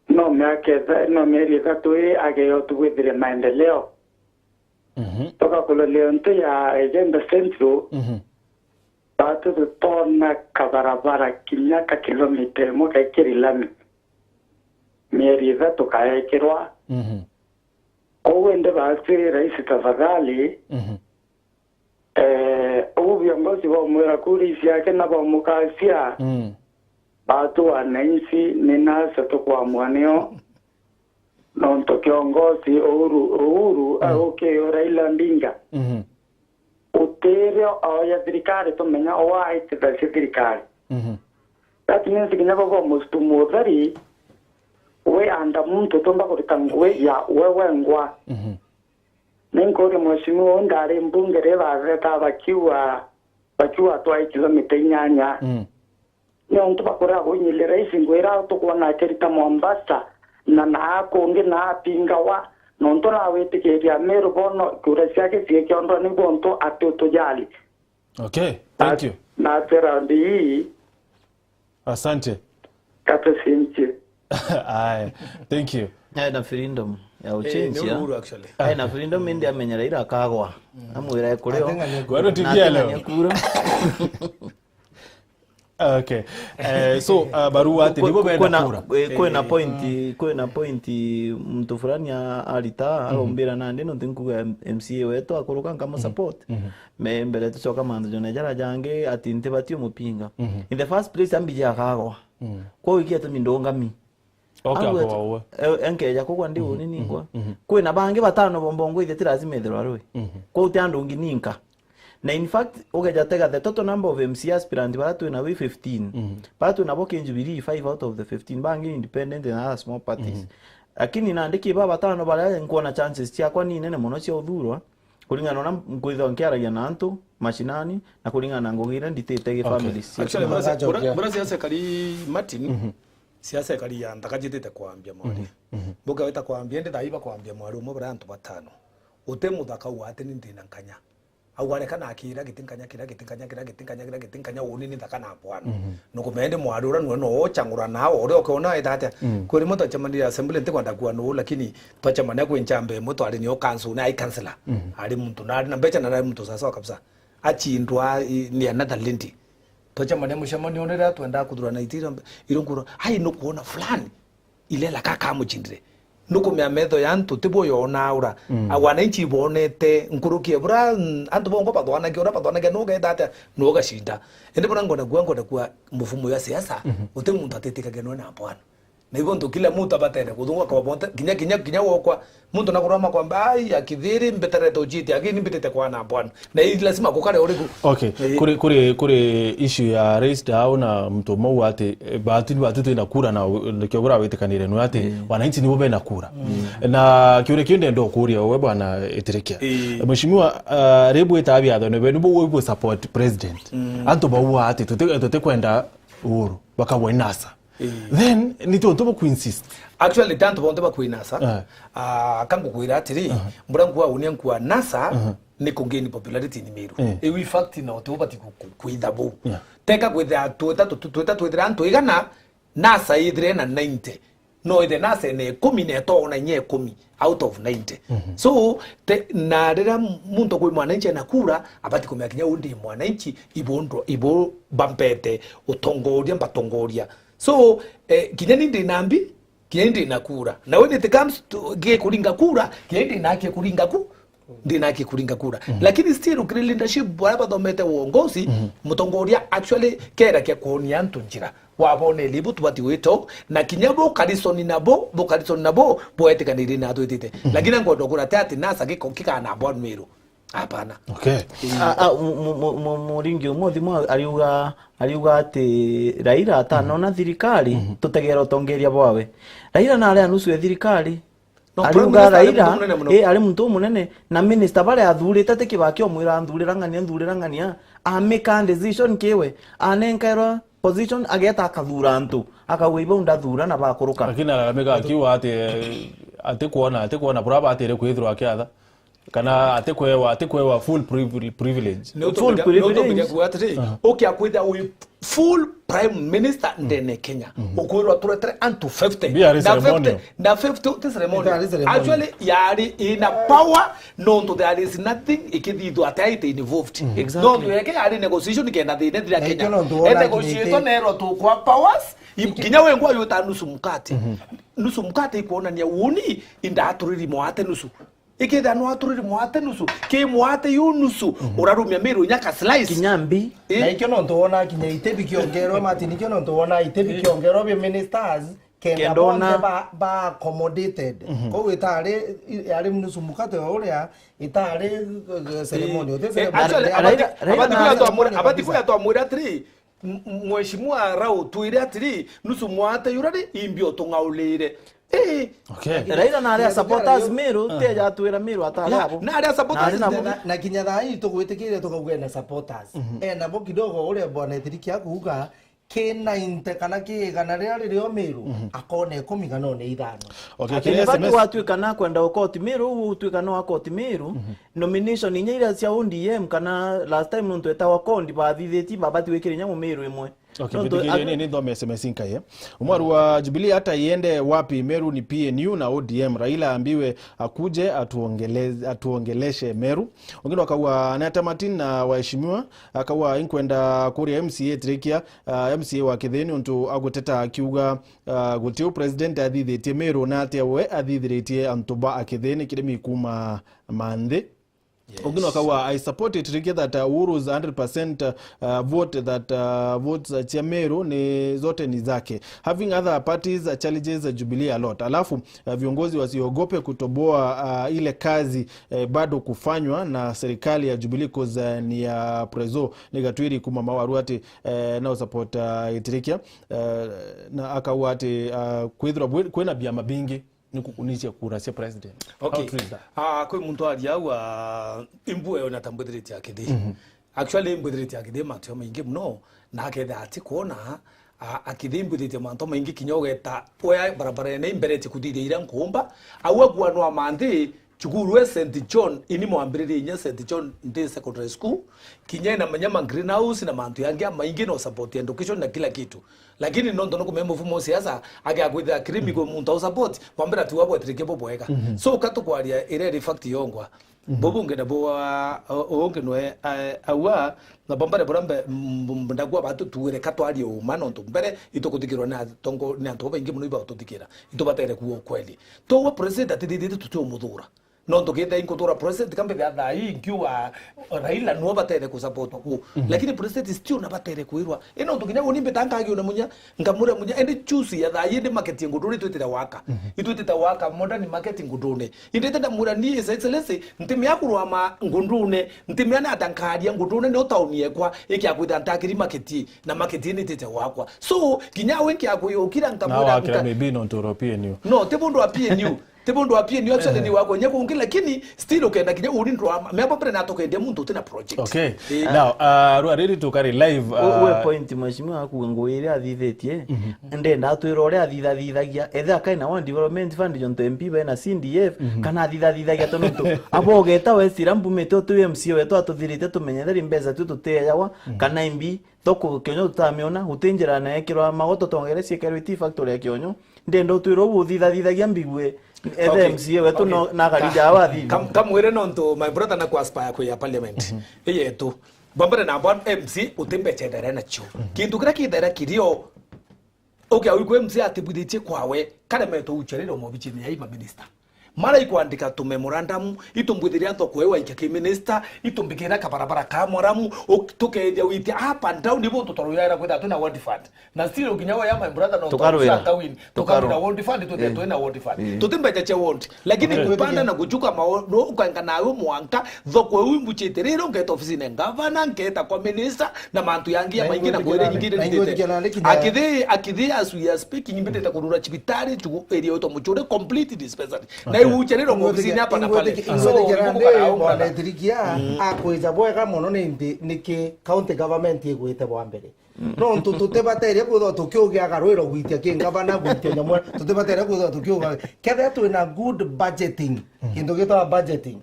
no meri katoi ageyo tuwithire maendeleo toka kula leonto ya agenda central batu tona kabarabara kinyaka kilomita moka ikiri meri zato kaekirwa owende basiri raisi tafadhali viongozi wa mwera kurisi yake na wa mukasia batu wananchi ninasa tukwa mwaneo nonto kiongozi Uhuru okay Raila Odinga uterio ya serikali tumenya owa ita serikali that means kinyako kwa mustumudhari we anda muntu tomba kuritangwe ya wewe ngwa Ninkore mheshimiwa ndare mbungere bazeta bakiwa twa kilomita 8 no nto bakora gonyile raisi ngwera to kuona terita Mombasa na konge na pingawa no nto na wetikeria mero bono kurasi yake kiondo ni bonto atoto jali. Okay, thank you. Na tera ndi asante kata simchi thank you. Na freedom ya uchenzi ya na freedom ndi amenyera ira kagwa amwira kureo Wero TV leo okay so barua ati nibo benda kura kwena point mtu fulani alita alombera nande no tinkuga MCA wetu akoroka kama support me mbele tuchoka mando jone jara jange ati ntebatio mupinga in the first place ambije akagwa kwa wiki atu mindonga mi Okay, ako enkeja kugwa ndi unini ngwa kwe na bange batano bombongo ithe tirazime thero aroi kwa utando ngininka na in fact ogeja tega the total number of MC aspirant baratu na we 15 baratu na boke Jubilee 5 out of the 15 bangi independent and other small parties lakini naandiki baba batano bara nkuona chances cia kwa ni nene muno cia uthurwa kulingana na ngwitho nkiaragia na antu mashinani na kulingana na ngogire nditete families actually bora siasa kali Martin siasa kali ya ndakajitete kwambia mwali boga weta kwambia ndi daiba kwambia mwali umwe bara antu batano ute muthaka wate ni ndina nkanya awale kana akira gitinkanya unini ndakana bwana nuko mende mwali ura no ochangura nawo ore okona itata kuri moto chamani assembly ntikwanda kuwa no lakini twachamana ku nchambe moto ali ni okansu na ikansela ali muntu na mbecha na muntu sasa kabisa achindwa ni another lindi twachamana mushamani onera twenda kudura na itira irunguro hai no kuona fulani ilela kaka mujindire nuko mya metho yantu tibo yona ura wananchi bonete nkurukie bura antu bongo padwana ke no ga data no ga shinda ende bura ngona kwa mfumo ya siasa ute muntu atetika geno na bwana na hivyo ndo kila mtu abatene kudunga kwa bonta kinya wokwa muntu nakurama kwamba ai akithiri mbetere tojiti agini mbetete kwa na bwana na hii lazima kukale oriku okay kure issue ya raised down na mtu mmoja ate batu ina kura na kiogora wetikanire no ate wananchi ni bobe na kura na kiure kiende ndo kuria we bwana eterekia mheshimiwa rebu etabi adho ne benu bo support president anto bawa ate tote kwenda uhuru bakawa inasa then nito ntobo ku insist actually tanto bonde ba kuinasa kangu kuira atiri mburangu wa unianku wa nasa ni kongeni popularity ni Meru we fact na otoba ti kuidabu teka kwitha tueta anto igana nasa idre na 90 no ide nasa ne 10 ne to na nye 10 out of 90 so na rera muntu kwa mwananchi na kura abati kumya kinya undi mwananchi ibo bampete utongoria mbatongoria so kinyani ndi nambi kiende na kura na when it comes to ge kuringa kura kiende na ke kuringa ku ndi na ke kuringa kura lakini still ukiri leadership bwana domete uongozi mutongoria actually kera ke kuonia ntunjira wabone libu tubati weto na kinyabo kadisoni nabo boete kaniri na atwetite lakini ngodo kura tati nasa ke kokika na bon Meru hapana okay muringi umuthi mwa aliuga ati Raila atano na thirikari tutegera utongeria bwawe Raila na aria nusu ya thirikari aliuga Raila ali muntu munene na minister bare athurite te kibakio mwira nthurangania ameka decision kiwe anenkairwa position ageta akathura antu akaweiba undathura na bakuruka lakini alameka akiwa ate kuona braba atere kwithirwa akiatha kana atekwewa full privilege full privilege okay akwida we full prime minister ndene Kenya okwirwa turetere antu 50 na 50 ceremony actually yari in a power no to there is nothing ikidhidu ataite involved no yake yari negotiation kenda thine thira Kenya negotiation nero to kwa powers kinya wengwa yuta nusu mukate ikuona ni uni inda aturiri mwate nusu ikeda no aturiri mwate nusu ke mwate yunusu urarumya Meru nyaka slice kinyambi na ikyo no ndona kinya itebi kiongero mati nikyo no ndona itebi kiongero be ministers kenda ba accommodated ko itare yari nusu mukate uria itare ceremony abati kwa to amura 3 mheshimiwa Rao tuire atiri nusu mwate yurari imbio tungaulire okay Raila na aria supporters Meru teja tuira Meru atala hapo na aria supporters na kinya thai tugwitikire tukauge na supporters na bo kidogo ule bwana thirikia kuuga K90 kana kigana rio Meru akone 10 kana ne ithano okay kile SMS watuika na kwenda okoti Meru utuika no akoti Meru nomination inya cia ODM kana last time nuntu etawa kondi bathithiti babati wekire nyamu Meru imwe okay bitikire ni ndo SMS nkaye umwaru wa Jubilee hata iende wapi Meru ni PNU na ODM Raila ambiwe akuje atuongeleshe Meru wengine wakawa na Tamatin na waheshimiwa akawa inkwenda kuria MCA Trekia MCA wa Kitheni untu aguteta akiuga gutio president athithitie Meru na atewe athithirie antuba akitheni kiremi kuma mande Ogino kawa I support it Ricky that Uhuru's 100% vote that votes Chiamero ni zote ni zake. Having other parties challenges Jubilee a lot. Alafu viongozi wasiogope kutoboa ile kazi bado kufanywa na serikali ya Jubilee cause ni ya Prezo Nigatwiri kumama waruati na support itirikia na akawati kwithira kwena biama bingi nikukunisha kurasia president. Okay. Kwa muntu ali au imbu yo natambudriti akidi. Actually imbudriti akidi matyo maingi mno na akeda ati kuona akidi imbudriti manto maingi kinyogeta oya barabara ne imbere tikudide ira nkomba awu gwanwa amande chugurwe St John ini mwambiriri nya St John Day Secondary School kinya na manyama greenhouse na mantu yangia maingi no support education na kila kitu lakini nondo noko membo fumo siasa aga kwitha krimi go muntu support mwambira tu wabo trike boboeka so kato kwaria ire fact yongwa bobu ngena bo onge noe awa na bombare borambe ndagwa batu tuwere katwari o mano mbere itokutikirwa na tongo na ntoba ingi muno iba utotikira itobatere kuo kweli to president atidide tutu muthura nondo kenda inkotora president kambe bya hii ngiwa Raila no batere ku support ku lakini president still na batere kuirwa ino tukinya unimbe tanga na munya ngamure munya ende choose ya thai ende marketing nguduri twitira waka itwitira waka modern marketing ngudune inde tenda murani his excellency ntimi yakurwa ma ngundune ntimi yana tankadia ngudune no taunie kwa iki akwita ntakiri marketing na marketing ni tete wakwa so kinya wenki akuyo kila nkamura na maybe no European no tebondo apien tebondo apien ni actually ni wako nyako ungi lakini still ukenda kija urinto mepo pre nato kende muntu tena project. Okay. Now we ready to carry live we point mashimwa akungoire athithetie ende ndatwira ore athithagia etha kaina one development fund jonto MP ba na CDF kana athithagia tonto abogeta wesira mbumete tu MC wetu atuthirite tumenyetheri mbeza tu tuteyawa kana imbi toko kionyo tutamiona utinjira na ekirwa magoto tongeresie kerwiti factory ya kionyo ndendo twiro buthithagia mbigwe MC wetu no nagarija awathi kamwire nonto my brother na ku aspire ku ya parliament yetu bombere na bon MC utimbe chendere na chu kintu kira kidera kirio okay awu MC atibudite kwawe kana meto ucherero mu bichini ya ima minister mara ikuandika tu memorandum itumbuthiria to kwewa ikake minister itumbikira kabarabara kamoramu tukeja witi up and down nibo tutoruyara kwenda tuna world fund na still ukinyawa ya my brother no tukawin tukaruna world fund tutetwena world fund tutimbeja che world lakini kupanda na kuchuka maono ukanga nawe mwanka thokwe umbucheterero ngeta office ne governor ngeta kwa minister na mantu yangi ya maingi na kwere nyingine ndete akidhi as we are speaking mbete kurura chibitari chuku area to muchure complete dispensary ucherero mobisini hapa na pale mwana tirikia akweza bwega muno niki county government igwite bwa mbere no tutebatere kutho tukiugia garwiro gwitia kingabana gwitia nyamwe tutebatere kutho tukiuga kethe twina good budgeting kindu gitwa budgeting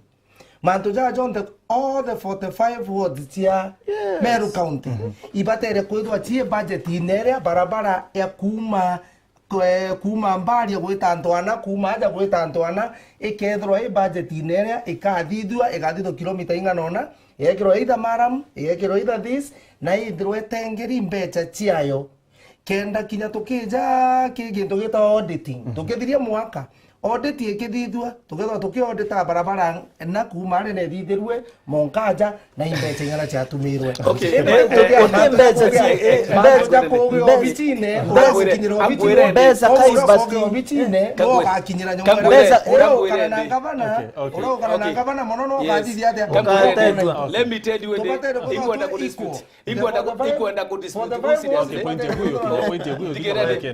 mantu ja jonte all the 45 wards tia Meru County ibatere kwithwa tie budget inere barabara ya kuma mbari gwita ntwana kuma aja gwita ntwana ikethro e budget ineria ikathithua igathithio kilomita inganona yekiro either maram yekiro either this na ithro etengeri mbecha ciayo kenda kinya tukija kiginto gita auditing tukithiria mwaka audit ikithithua tukethwa tukiaudita barabara na kuma ari ne thithirwe monkaja na imbecha ingana cha tumirwe okay mbecha ko obitine mbecha kais obitine no akinyira nyumba mbecha kana na gavana monono gathithia ate let me tell you ingwenda ku dispute ingwenda ku dispute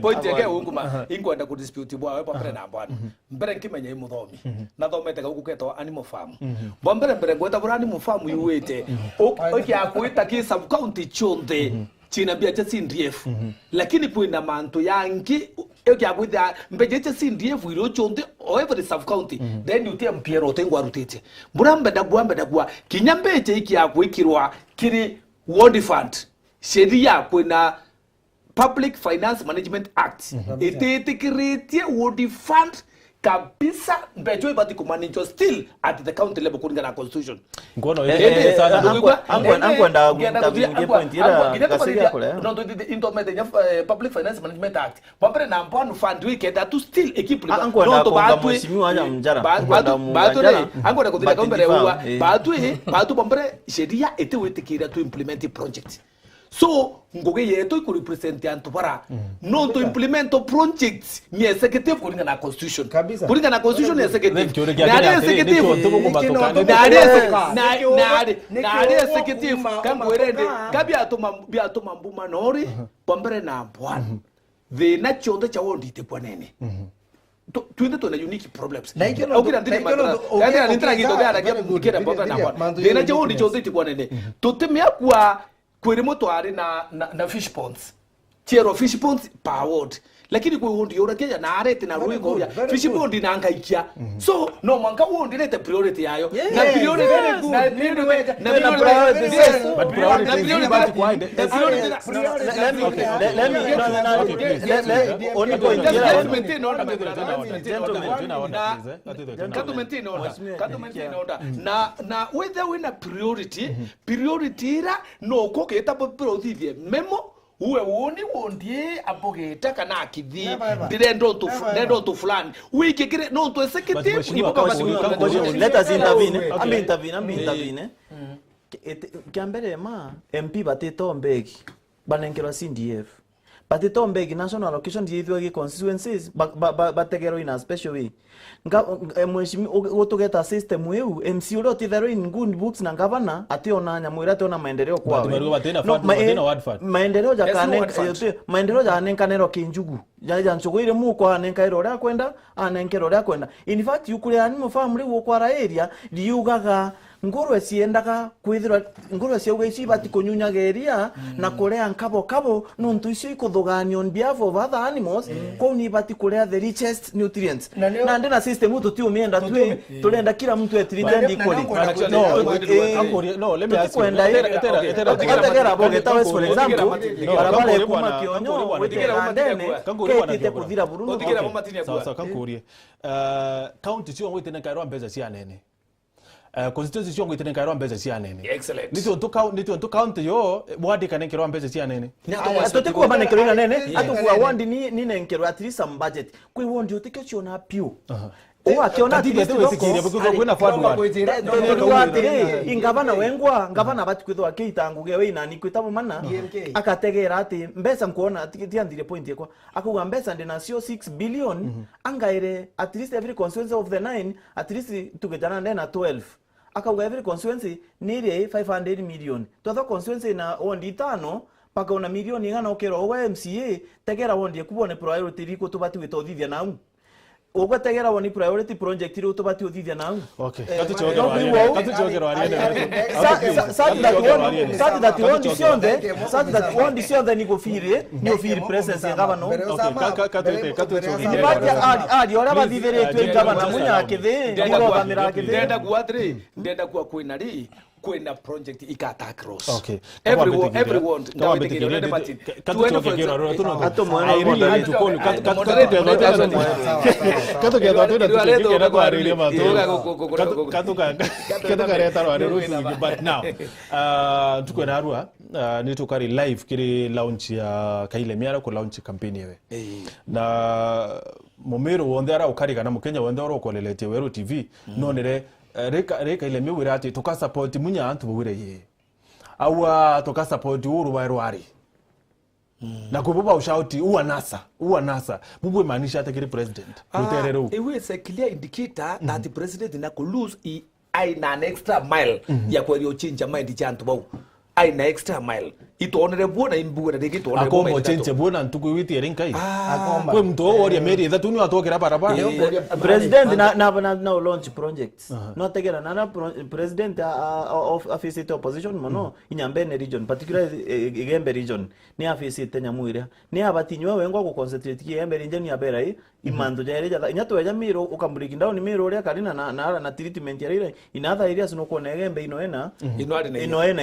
point yake unguma ingwenda ku dispute bwa wepa pre na bwana mbere nkimenya imuthomi na thomete guku ketwa animal farm mbere ngweta bura animal farm yuwete oki akwita ki sub county chonde china bia cha CDF lakini kwina mantu yangi oki akwita mbeje cha CDF iro chonde o every sub county then you tell Pierre tengwa rutete bura mbedagwa kinyambeje iki akwikirwa kiri world fund sheria kwina Public Finance Management Act itetikirite world fund kabisa mbejo ibati kumanage still at the county level kulingana na constitution ngono ankwenda kuingia point ila kasiga kule no into public finance management act papere na mpano fund weekend atu still equipe ankwenda kwa mheshimiwa anya mjara ankwenda kudila kampere huwa batu papere sheria ete wetikira to implement project so ngoge yeto iku represent antu para no to implement projects ni executive kulingana na constitution kulingana na constitution ni executive na executive na executive kango erende kabi atoma mbuma nori pambere na bwana the nacho cha wondi te bwanene tuende tuna unique problems ukira ndine matara kana nitra gitogara kera bota na bwana the nacho wondi chote te bwanene totemea kwa kwere moto ari na fish ponds tiero fish ponds powered lakini kwa wondi yora Kenya na arete na ruiko ya fish pond na angaikia so no manka wondi lete priority yayo na priority na whether we na priority ra no ko keta priority memo uwe wondie abogeta kana akidhi direndo to fulani wiki kire no to executive ni baba let us intervene kiambere ma MP batito mbegi banenkerwa CDF batito mbegi national allocation di constituencies bategero in a special way mheshimiwa utogeta system eu MC ule otithero in good books na governor ationa nyamwira ationa maendeleo kwao maendeleo maendeleo ya nenkanero kinjugu ya nchugwire muko anenkairo ria kwenda anenkero ria kwenda in fact yukule ani mu family wo kwa area liugaga ngorwe ciendaga kwithira ngorwe ciauga ici bati kunyunyageria na kurea nkabo nontu icio ikuthuganio on behalf of other animals ko ni bati kurea the richest nutrients na ndina system tu tiumienda tulenda kila mtu etreated equally no let me ask you etera bogeta we for example barabara kuma kionyo wetera ndene ketite kuthira burundu sawa kankurie county cio ngwitene kairwa mbeza cia nene constituency cio ngwitene kairwa mbeza cia nene excellent nito to county yo wadi kanenkerwa mbeza cia nene atotikuwa banenkerwa nene atukuwa wandi ni nenkerwa at least some budget kwi wandi utike cio na piu akiona tiwesikire because kwena fadwa ingavana wengwa ngavana batikwithwa akitanguge we nani kwitabo mana akategera ati mbesa nkuona tiandire point yakwa akuga mbesa ndina cio 6 billion angaire at least every constituency of the 9 at least tugejana ndena 12 akauga every constituency nire 500 million to constituency na wondi 5 paka una milioni ngana okero wa MCA tegera wondi kubone priority riko tubati witothithia nau ugategera woni priority project iri utubati uthithia nau okay katuchogero ariende that wondi sionde ni gofire ni ofiri presence ya governor okay katuchogero ali ora bathitheretwe governor munya akithi ndigo kamera akithi ndenda kuwa kwinari kwenda project ikata across okay everyone but now tukwena arua nitukari live kiri launch ya Kaile Miara ku launch campaign yewe na momero wonde ara ukarigana mukenya wonde oro kolelete Weru TV nonere reka ile miwira ati toka support munya antu bwire ye awa toka support uru wairwari na kububa ushauti uwa nasa bubwe maanisha hata kile president muterero it is a clear indicator that the president na ko lose aina an extra mile ya kwa rio change mind chantu bau aina extra mile itonere buona imbuga ndege itonere buona akomo change buona ntuku witi erinkai kwe mtu ori meri ithatu ni watokera barabara president na launch projects no tegera na president of office opposition mono inyambene region particularly igembe region ni office tenyamuira ni abatinywa wengo ku concentrate kiembe region ya berai imando jareja inyato ya miro ukambuliki ndao ni miro ria karina na treatment ya ira in other areas no kuona igembe inoena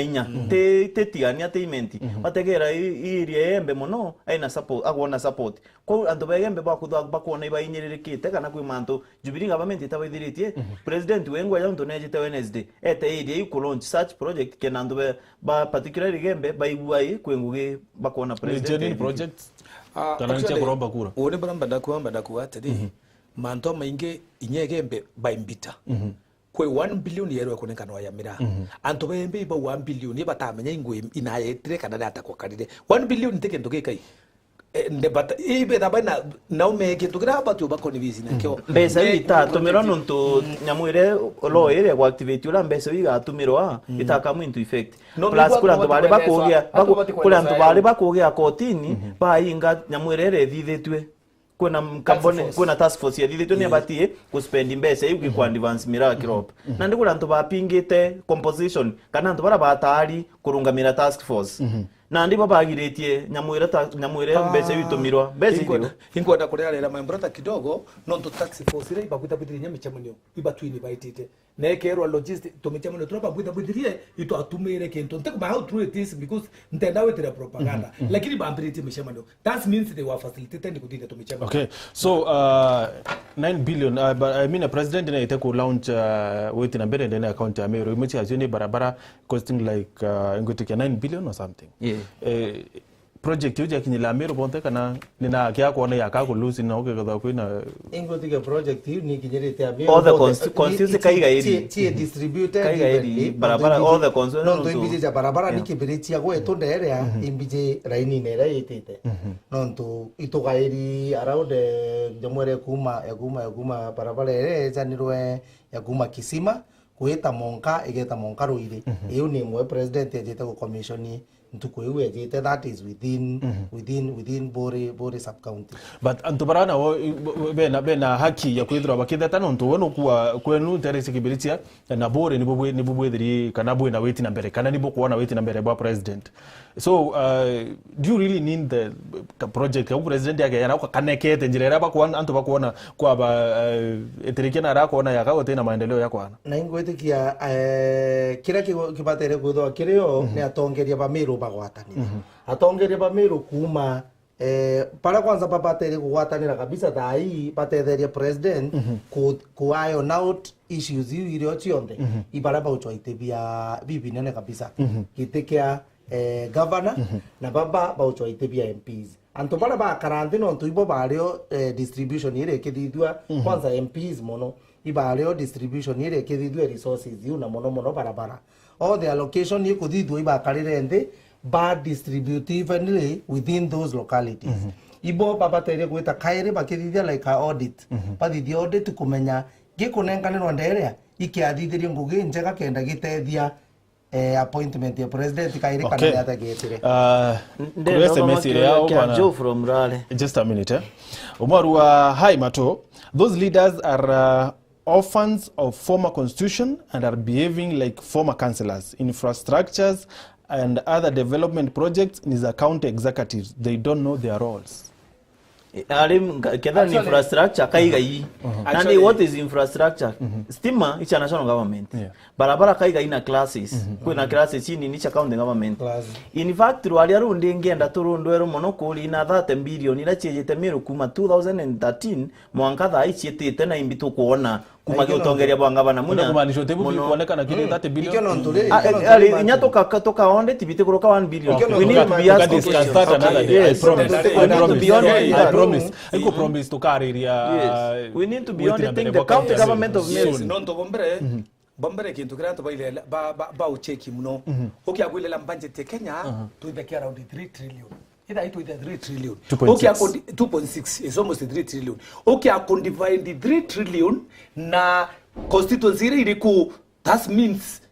inya te tiania te president bategera iri embe muno aina support agona support ko anto begembe bakona ibainyiririkite kana kwi manto Jubilee government itabaithiritie president wengu ya ndo nejite Wednesday ete iri ku launch such project kenando ba particularly gembe baiguai kwenguge bakona president projects kana nche kuromba kura one baramba ndakuwa atiri manto mainge inyegembe baimbita kwe 1 billion yero yakonekana ya mira anto bembe iba 1 billion batamenya ingwe inayetire kana datakwa karire 1 billion teke ndoke kai nde bata ibe dabana na umeke tugira batu bakoni bizina kyo mbesa ita tumiro nonto nyamwire lo ere kwa activate ula mbesa iga tumiro itakamu into effect plus kula ndo bale bakogya kula ndo bale bakogya kotini ba inga nyamwire re thithetwe kuna mkabone kuna task force ya thithetwe ne batie ku spend mbesa yuki kwa advance miracle op na ndikula ndo bapingite composition kana ndo bara batari kurungamira task force na ndi babagiretie nyamwire mbese bitumirwa mbese hingo da korea lera mambrata kidogo nonto taxi force ile bakwita bitiria michamunyo ibatwini baitite nekero logistic to michamunyo tropa bakwita bitiria ito atumire kento nteko ba how true it is because ntenda wetera propaganda lakini bambiriti michamunyo that means they were facilitated kudita to michamunyo. Okay, so 9 billion but I mean a president na ite ku launch with na mbere ndene account ya Meru imechi ajuni barabara costing like ngotike 9 billion or something. Yeah. Project yoja kinyila Meru bonte kana nina kya kuona yakako lose na oke kadha kuina ingotike project hiyo ni kinyerete ya all the constituency kaiga iri tie distributed kaiga iri barabara all the constituency no to ibije barabara ni kibiriti ya gwe to ndere ya imbije raini nera yitete no to itoga iri around jamwere kuma barabara ere zanirwe ya kuma Kisima kueta monka igeta monka ruire iyo ni mwe president yete ko commissioni ntukuiwe yete that is within Bore sub county but antubarana bena haki ya kwithira bakitheta no ntuwono kwa kwenu teresi kibiritia na Bore ni bubwe thiri kana bwe na weti na mbere kana ni bokuona weti na mbere bwa president so do you really need the project ya president yake yana kwa kanekete njirera bakwana antu bakuona kwa ba etirikena ra kuona yakagote na maendeleo yako ana na ingwetikia kira kibatere kwithwa kirio ni atongeria ba Meru bagwatanira atongeria ba Meru kuma para kwanza babatere kugwatanira kabisa thai batetheria president ku iron out issues irio chionde ibara bauchwa itebia bibi nene kabisa gitekia governor na baba bauchwa itebia MPs anto bara ba karante no ntu ibo bario distribution ire kithithua kwanza MPs mono ibareo distribution ire kithithua resources yu na mono barabara all the allocation ikuthithua ibakarire ndi ba distributively within those localities ibo babatere gwita kaire bakithithia like a audit bathithia audit kumenya gikunenganirwa nderea ikiathithirie ngugi njega kenda gitethia appointment ya president kaire kana yata getire SMS ile yao bwana Joe from Rale just a minute Umaru hi Mato those leaders are orphans of former constitution and are behaving like former councillors infrastructures and other development projects is a county executives they don't know their roles alim kedha infrastructure kaiga hii and what is infrastructure stima it's a national government barabara kaiga ina classes kuna classes chini ni cha county government in fact wali arundi ngenda turundwero mono kuli ina 30 billion ila chejete Meru kuma 2013 mwanka tha ichietete na imbitu kuona kuma gyotongeria bwanga bana munya kumanisho tebu kuonekana kile 30 billion ali inyato toka onde tibite kuroka 1 billion we need to be asked I promise I promise to carry we need to be on the county government of Meru non to bombere kintu kira to baile ba ucheki muno okiagwilela budget ya Kenya to the around 3 trillion either it with 3 trillion okay 2.6 is almost 3 trillion okay I divide the 3 trillion na constituency ile iliku that means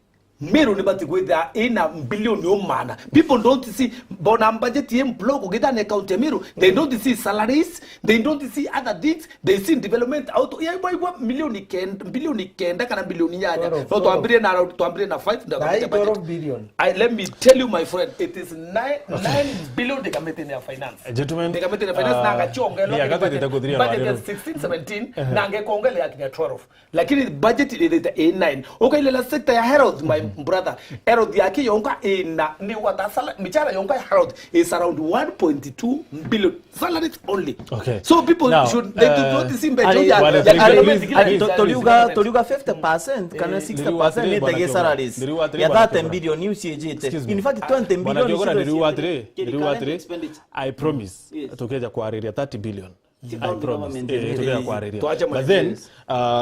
Meru ni bati kwenda ina billion yomana people don't see bona budget yem block geta na account ya Meru they don't see salaries they don't see other things they see development out ya billion kenda kana billion nyanya no to ambire na 5 billion let me tell you my friend it is 9 billion de kamete na finance gentlemen de kamete na finance na ngachongelo budget 16 17 na ngekongele ya 12 lakini budget ile 9 okay ile sector ya health my brother Herod yake yonga ina ni watasala michara yonga Herod is around 1.2 billion salaries only. Okay. So people Now, should they do not see better toliuga 50% kana 60% ni tege salaries ya 30 billion ni usijete. In fact 20 billion I promise tokeja kwa area 30 billion. I promise. But then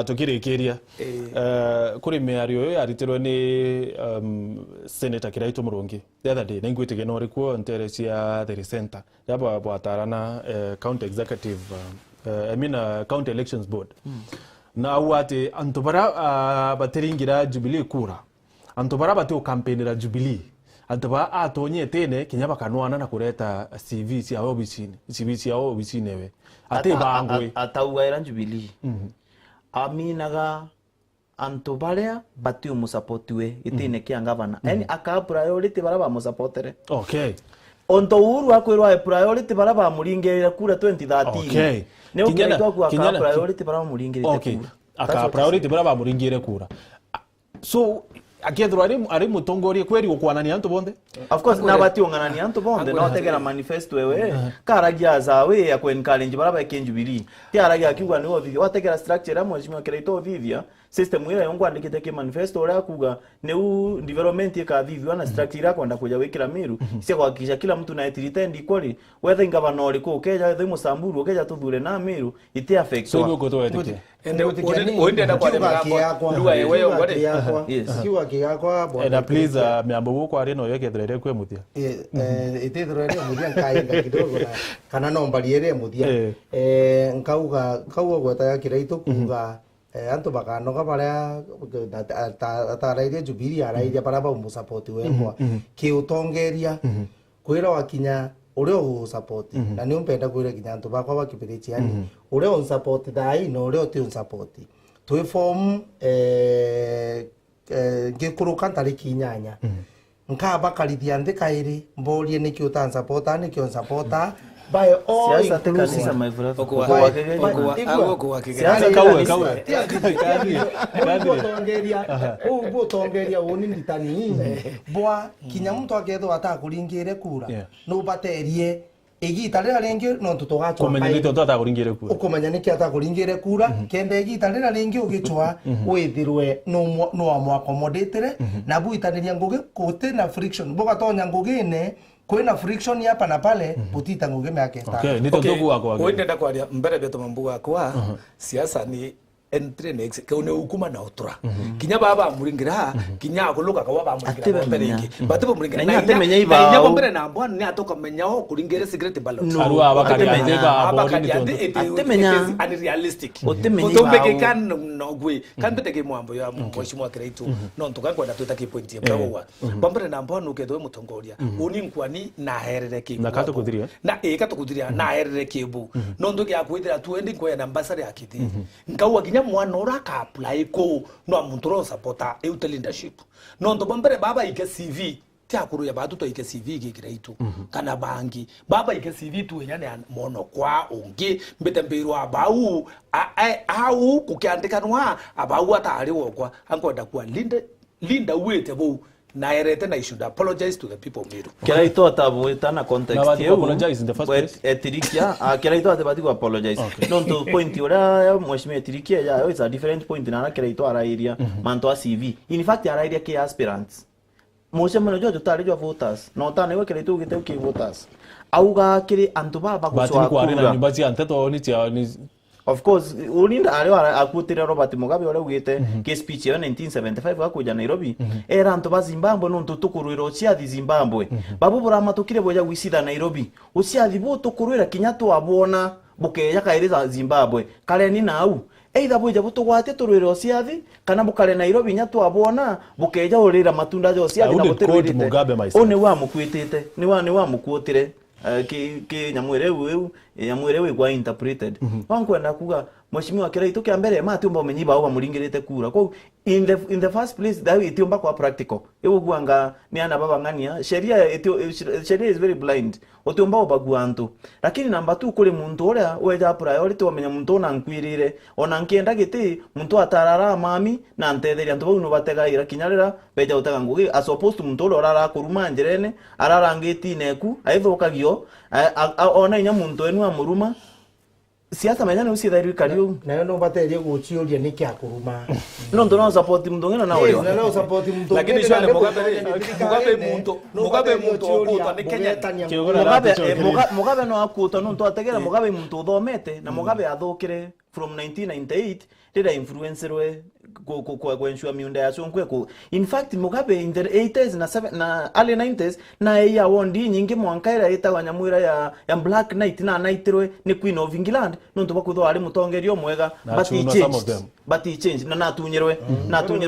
tukirikiria kuri meario yaritirwo ni Senator Kiraito Murungi the other day ningwitige no rikuo nterecia the center yaba bwatarana county executive county elections board na wate antobara batiringira Jubilee kura antobara batu campaign ra Jubilee antobara atonye tene kinyaba kanwana na kureta CV cia obicini we ate bangwe ataugaira Jubilee aminaga antobarea batio musupportwe itine kia governor yani aka priority bara ba musupportere. Okay. Onto Uhuru akwirwa priority bara ba muringerera kura 2013. Okay. Ne ukirito kwa priority bara muringerera kura. Okay. Aka priority bara ba muringere kura. So akethro ari mutongorie kweri ukwanania antu bonde. Of course na batio nganania antu bonde no tegera manifesto wewe karagia zawe ya kwenkalenje bara ba Jubilee. Ti aragia akiuga ni othithia wategera structure ya mheshimiwa Kiraito othithia system ile yongo andikite ke manifesto ora kuga ne development ikathithwa na structure ya kwenda kuja wikira miru cia kuhakikisha kila mtu na equity equally whether ngavana liko ukeja whether musamburu ukeja tuthure na miru iti affect so go to etike oende na kwa lugha yewe ngore kiwa kiyakwa and please miambo guko ari no yeketherere kwe muthia ititherere muthia nkainga kidogo na kana no mbariere muthia nkauga gweta ya Kiraito kuga antu bakanoga baria ataraire Jubilee arairia bara ba support wekwa kiutongeria kwira wakinya uri o support na ni umpenda kwira kinya antu bakwa bakibirichi yani uri on support dai no uri o support twi form ngikuruka tariki 8 nkaba karithia ndikairi mborie nikio tan supporter nikio supporter by all siasa tekasisa my brother tongeria woni nditani bwa kinya mtu agetho atakuringire kura no baterie igita rira ringi no tutogatwa komenya nito atakuringire kura ukomenya niki atakuringire kura kende igita rira ringi ugitwa withirwe no amwakomodatere na buitaniria ngugi kote na friction boga tonya ngugine kwena friction hapa na pale butita ngugi yake ta. Okay, nito ndugu wako wako. Wende kwa mbere beto mambuga kwa siasa ni entry next ke une hukuma na utura kinya baba muringira kinya akuluka kwa baba muringira mbere iki batibo muringira na atemenya iba nya mbere na mbwa ni atoka menya ho kuringire secret ballot arua abakari atemenya unrealistic otemenya otombeke kan no gwe kan beteke mwambo ya mheshimiwa Kiraito no ntoka kwenda tutaki point ya brawa bambere na mbwa no ketho mutongoria uni nkwani na herereke na kato kudhiria na kato kudhiria na herereke bu no ndoki akwithira tuendi kwa na ambassador akiti nkauwa kinya mwana ora ka apply ko no amuntoro supporta euta leadership no ndo bambere baba ike CV tia kuru ya batu to ike CV ke Kiraito kana bangi baba ike CV tu enyane mono kwa onge mbetemberu abau au kukiandikanwa abau atari wokwa angoda kwa linda wete bo na erete na I should apologize to the people miru Kiraito atabuetana context you apologize in the first place etirikia Kiraito atabati ku apologize no to point ora mheshimiwa etirikia ya is a different point na Kiraito arairia manto a CV in fact arairia ke aspirants mheshimiwa jojo tarejwa voters no tane we Kiraito gite uki voters auga kiri antu baba guswa kwa na nyumba cia nteto ni cia ni of course ulinda ari akutira Robert Mugabe ore ugite ke speech ya 1975 akuja Nairobi era antu ba Zimbabwe no ntutukurwira cia thi Zimbabwe babu burama tukire boya wisida Nairobi ucia thi bo tukurwira kinyatu abona bukeya kairiza Zimbabwe kale ni nau either boya butugwate turwira cia thi kana bukale Nairobi nyatu abona bukeya urira matunda jo cia thi na butirwirite one wa mukwitite ni wa mukwotire ke nyamwerewe kwa interpreted wankwenda kuga mheshimiwa Kiraito kia mbere mati umba umenyiba au muringirite kura kwa in the first place that itiomba kwa practical ewugwanga ni ana baba ngania sheria is very blind otiomba obaguantu lakini namba 2 kule muntu oria weja priority wamenya muntu na nkwirire ona nkienda giti muntu atarara mami na ntetheria ntu no bategaira kinyarira beja utega ngugi as opposed to muntu orara kuruma njerene ararangiti neku aithukagio ona inya muntu enu amuruma siasa manyane usidhairu kariu nayo no baterie guchioria niki akuruma no ndo no support mtu ngena na ule no support mtu lakini shale mugabe muntu okuta ni Kenya mugabe no akuta no ndo ategera mugabe muntu uthomete na mugabe athukire from 1998 dida influencer we kwa ensure miunda ya sonkwe in fact mugabe in the 80s na early 90s na ya wondi nyingi mwankaira ita nyamwira ya Black Knight na naitirwe ni Queen of England no ndo bakutho ari mutongerio mwega but he changed na natunyirwe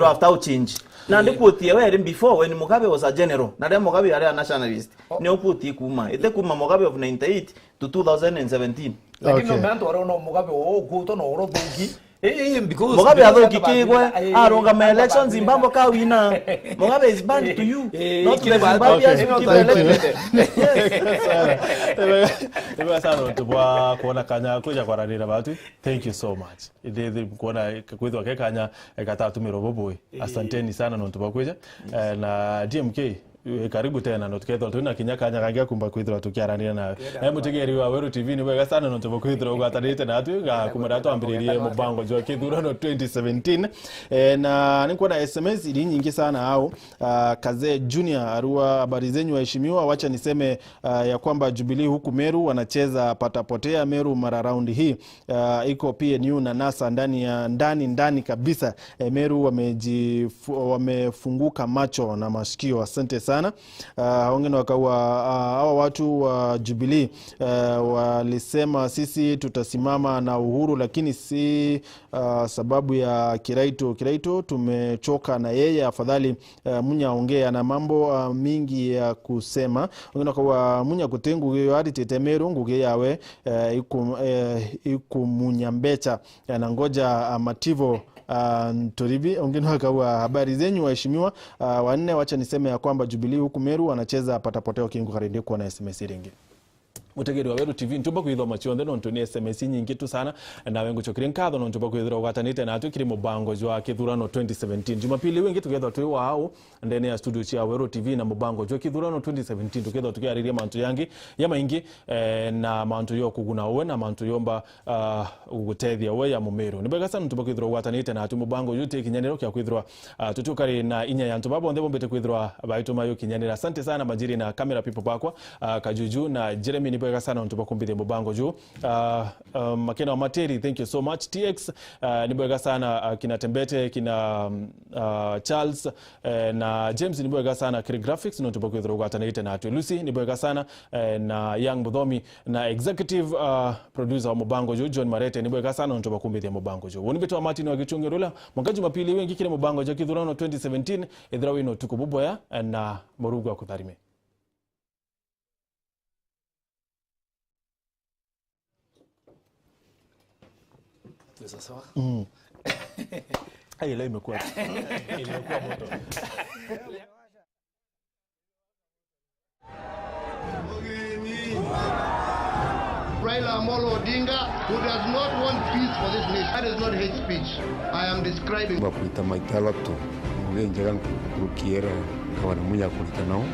after change na ndikutie we before when Mugabe was a general na dem Mugabe ari a nationalist ne okuti kuma ite kuma Mugabe of 98 to 2017 lakini no mento aro no Mugabe okuto no oro thungi because Mugabe athoki kigwe aronga elections Zimbabwe ka wina Mugabe is banned to you not to the Zimbabweans to keep elected Eba sana tubwa kuona kanya kuja kwaranira batu thank you so much ide kuona kwithwa ke kanya gatatu boy asanteni sana no tubwa kuja na DMK karibu tena no tukethwa tuna kinya kanya kangia kumba kwithwa tukiaranira nawe mutegeri wa Weru TV ni wega sana no tubwa kwithwa ugatarite na atu ga kumara ambiririe mubango jo kithurano 2017 na niko na SMS ili nyingi sana au Kaze Junior Arua habari zenyu waheshimiwa wacha niseme ya kwamba Jubilee huku Meru wanacheza patapotea Meru mara round hii iko PNU na NASA ndani kabisa Meru wamefunguka macho na masikio asante sana wengine wakawa hawa watu wa Jubilee walisema sisi tutasimama na Uhuru lakini si sababu ya Kiraito tumechoka na yeye afadhali Munya ongea na mambo mingi ya kusema wengine wakawa Munya kutengu hadi tetemeru nguge yawe iku Munya mbecha na ngoja mativo Toribi wengine wakawa habari zenyu waheshimiwa wanne wacha niseme ya kwamba Jubilee huku Meru wanacheza patapoteo kingu karinde kwa na SMS ringi mutegeri wa Weru TV ntumba kwithwa machionde no ntuni SMS nyingi tu sana na wengu chokire nkatho no ntumba kwithwa gwatanite na tukiri mubango jwa kithurano 2017 Jumapili wengi tukethwa twi wao ndene ya studio cia Weru TV na mubango jwa kithurano 2017 tukethwa tukiariria mantu yangi ya maingi na mantu yo kuguna we na mantu yomba gutethia we ya Mumeru nibega sana ntumba kwithwa gwatanite na atu mubango jwa kinyaniro kya kwithwa tutukari na inya ya ntubabo ndebo mbete kwithwa baitu mayo kinyanira asante sana majiri na camera people bakwa Kajuju na Jeremy bega sana ntubakumbire mubango juu makena wa Materi thank you so much TX nibega sana kina Tembete kina Charles na James nibega sana Kiri Graphics no tubakwithira gwatanite na atu Lucy nibega sana na Young Budhomi na executive producer wa mubango juu John Marete nibega sana ntubakumbire mubango juu wonibeto wa Martin wa Gichungirula mwaka Jumapili wengi kile mubango juu kithurano 2017 ithrawino tukububoya na Morugu wa Kutharime sawa Ai leo imekuwa moto Raila Amolo Odinga, who does not want peace for this nation. That is not hate speech. I am describing. Bakuita maitalato, mugenjaga kurukiera kawana munya kulita nao.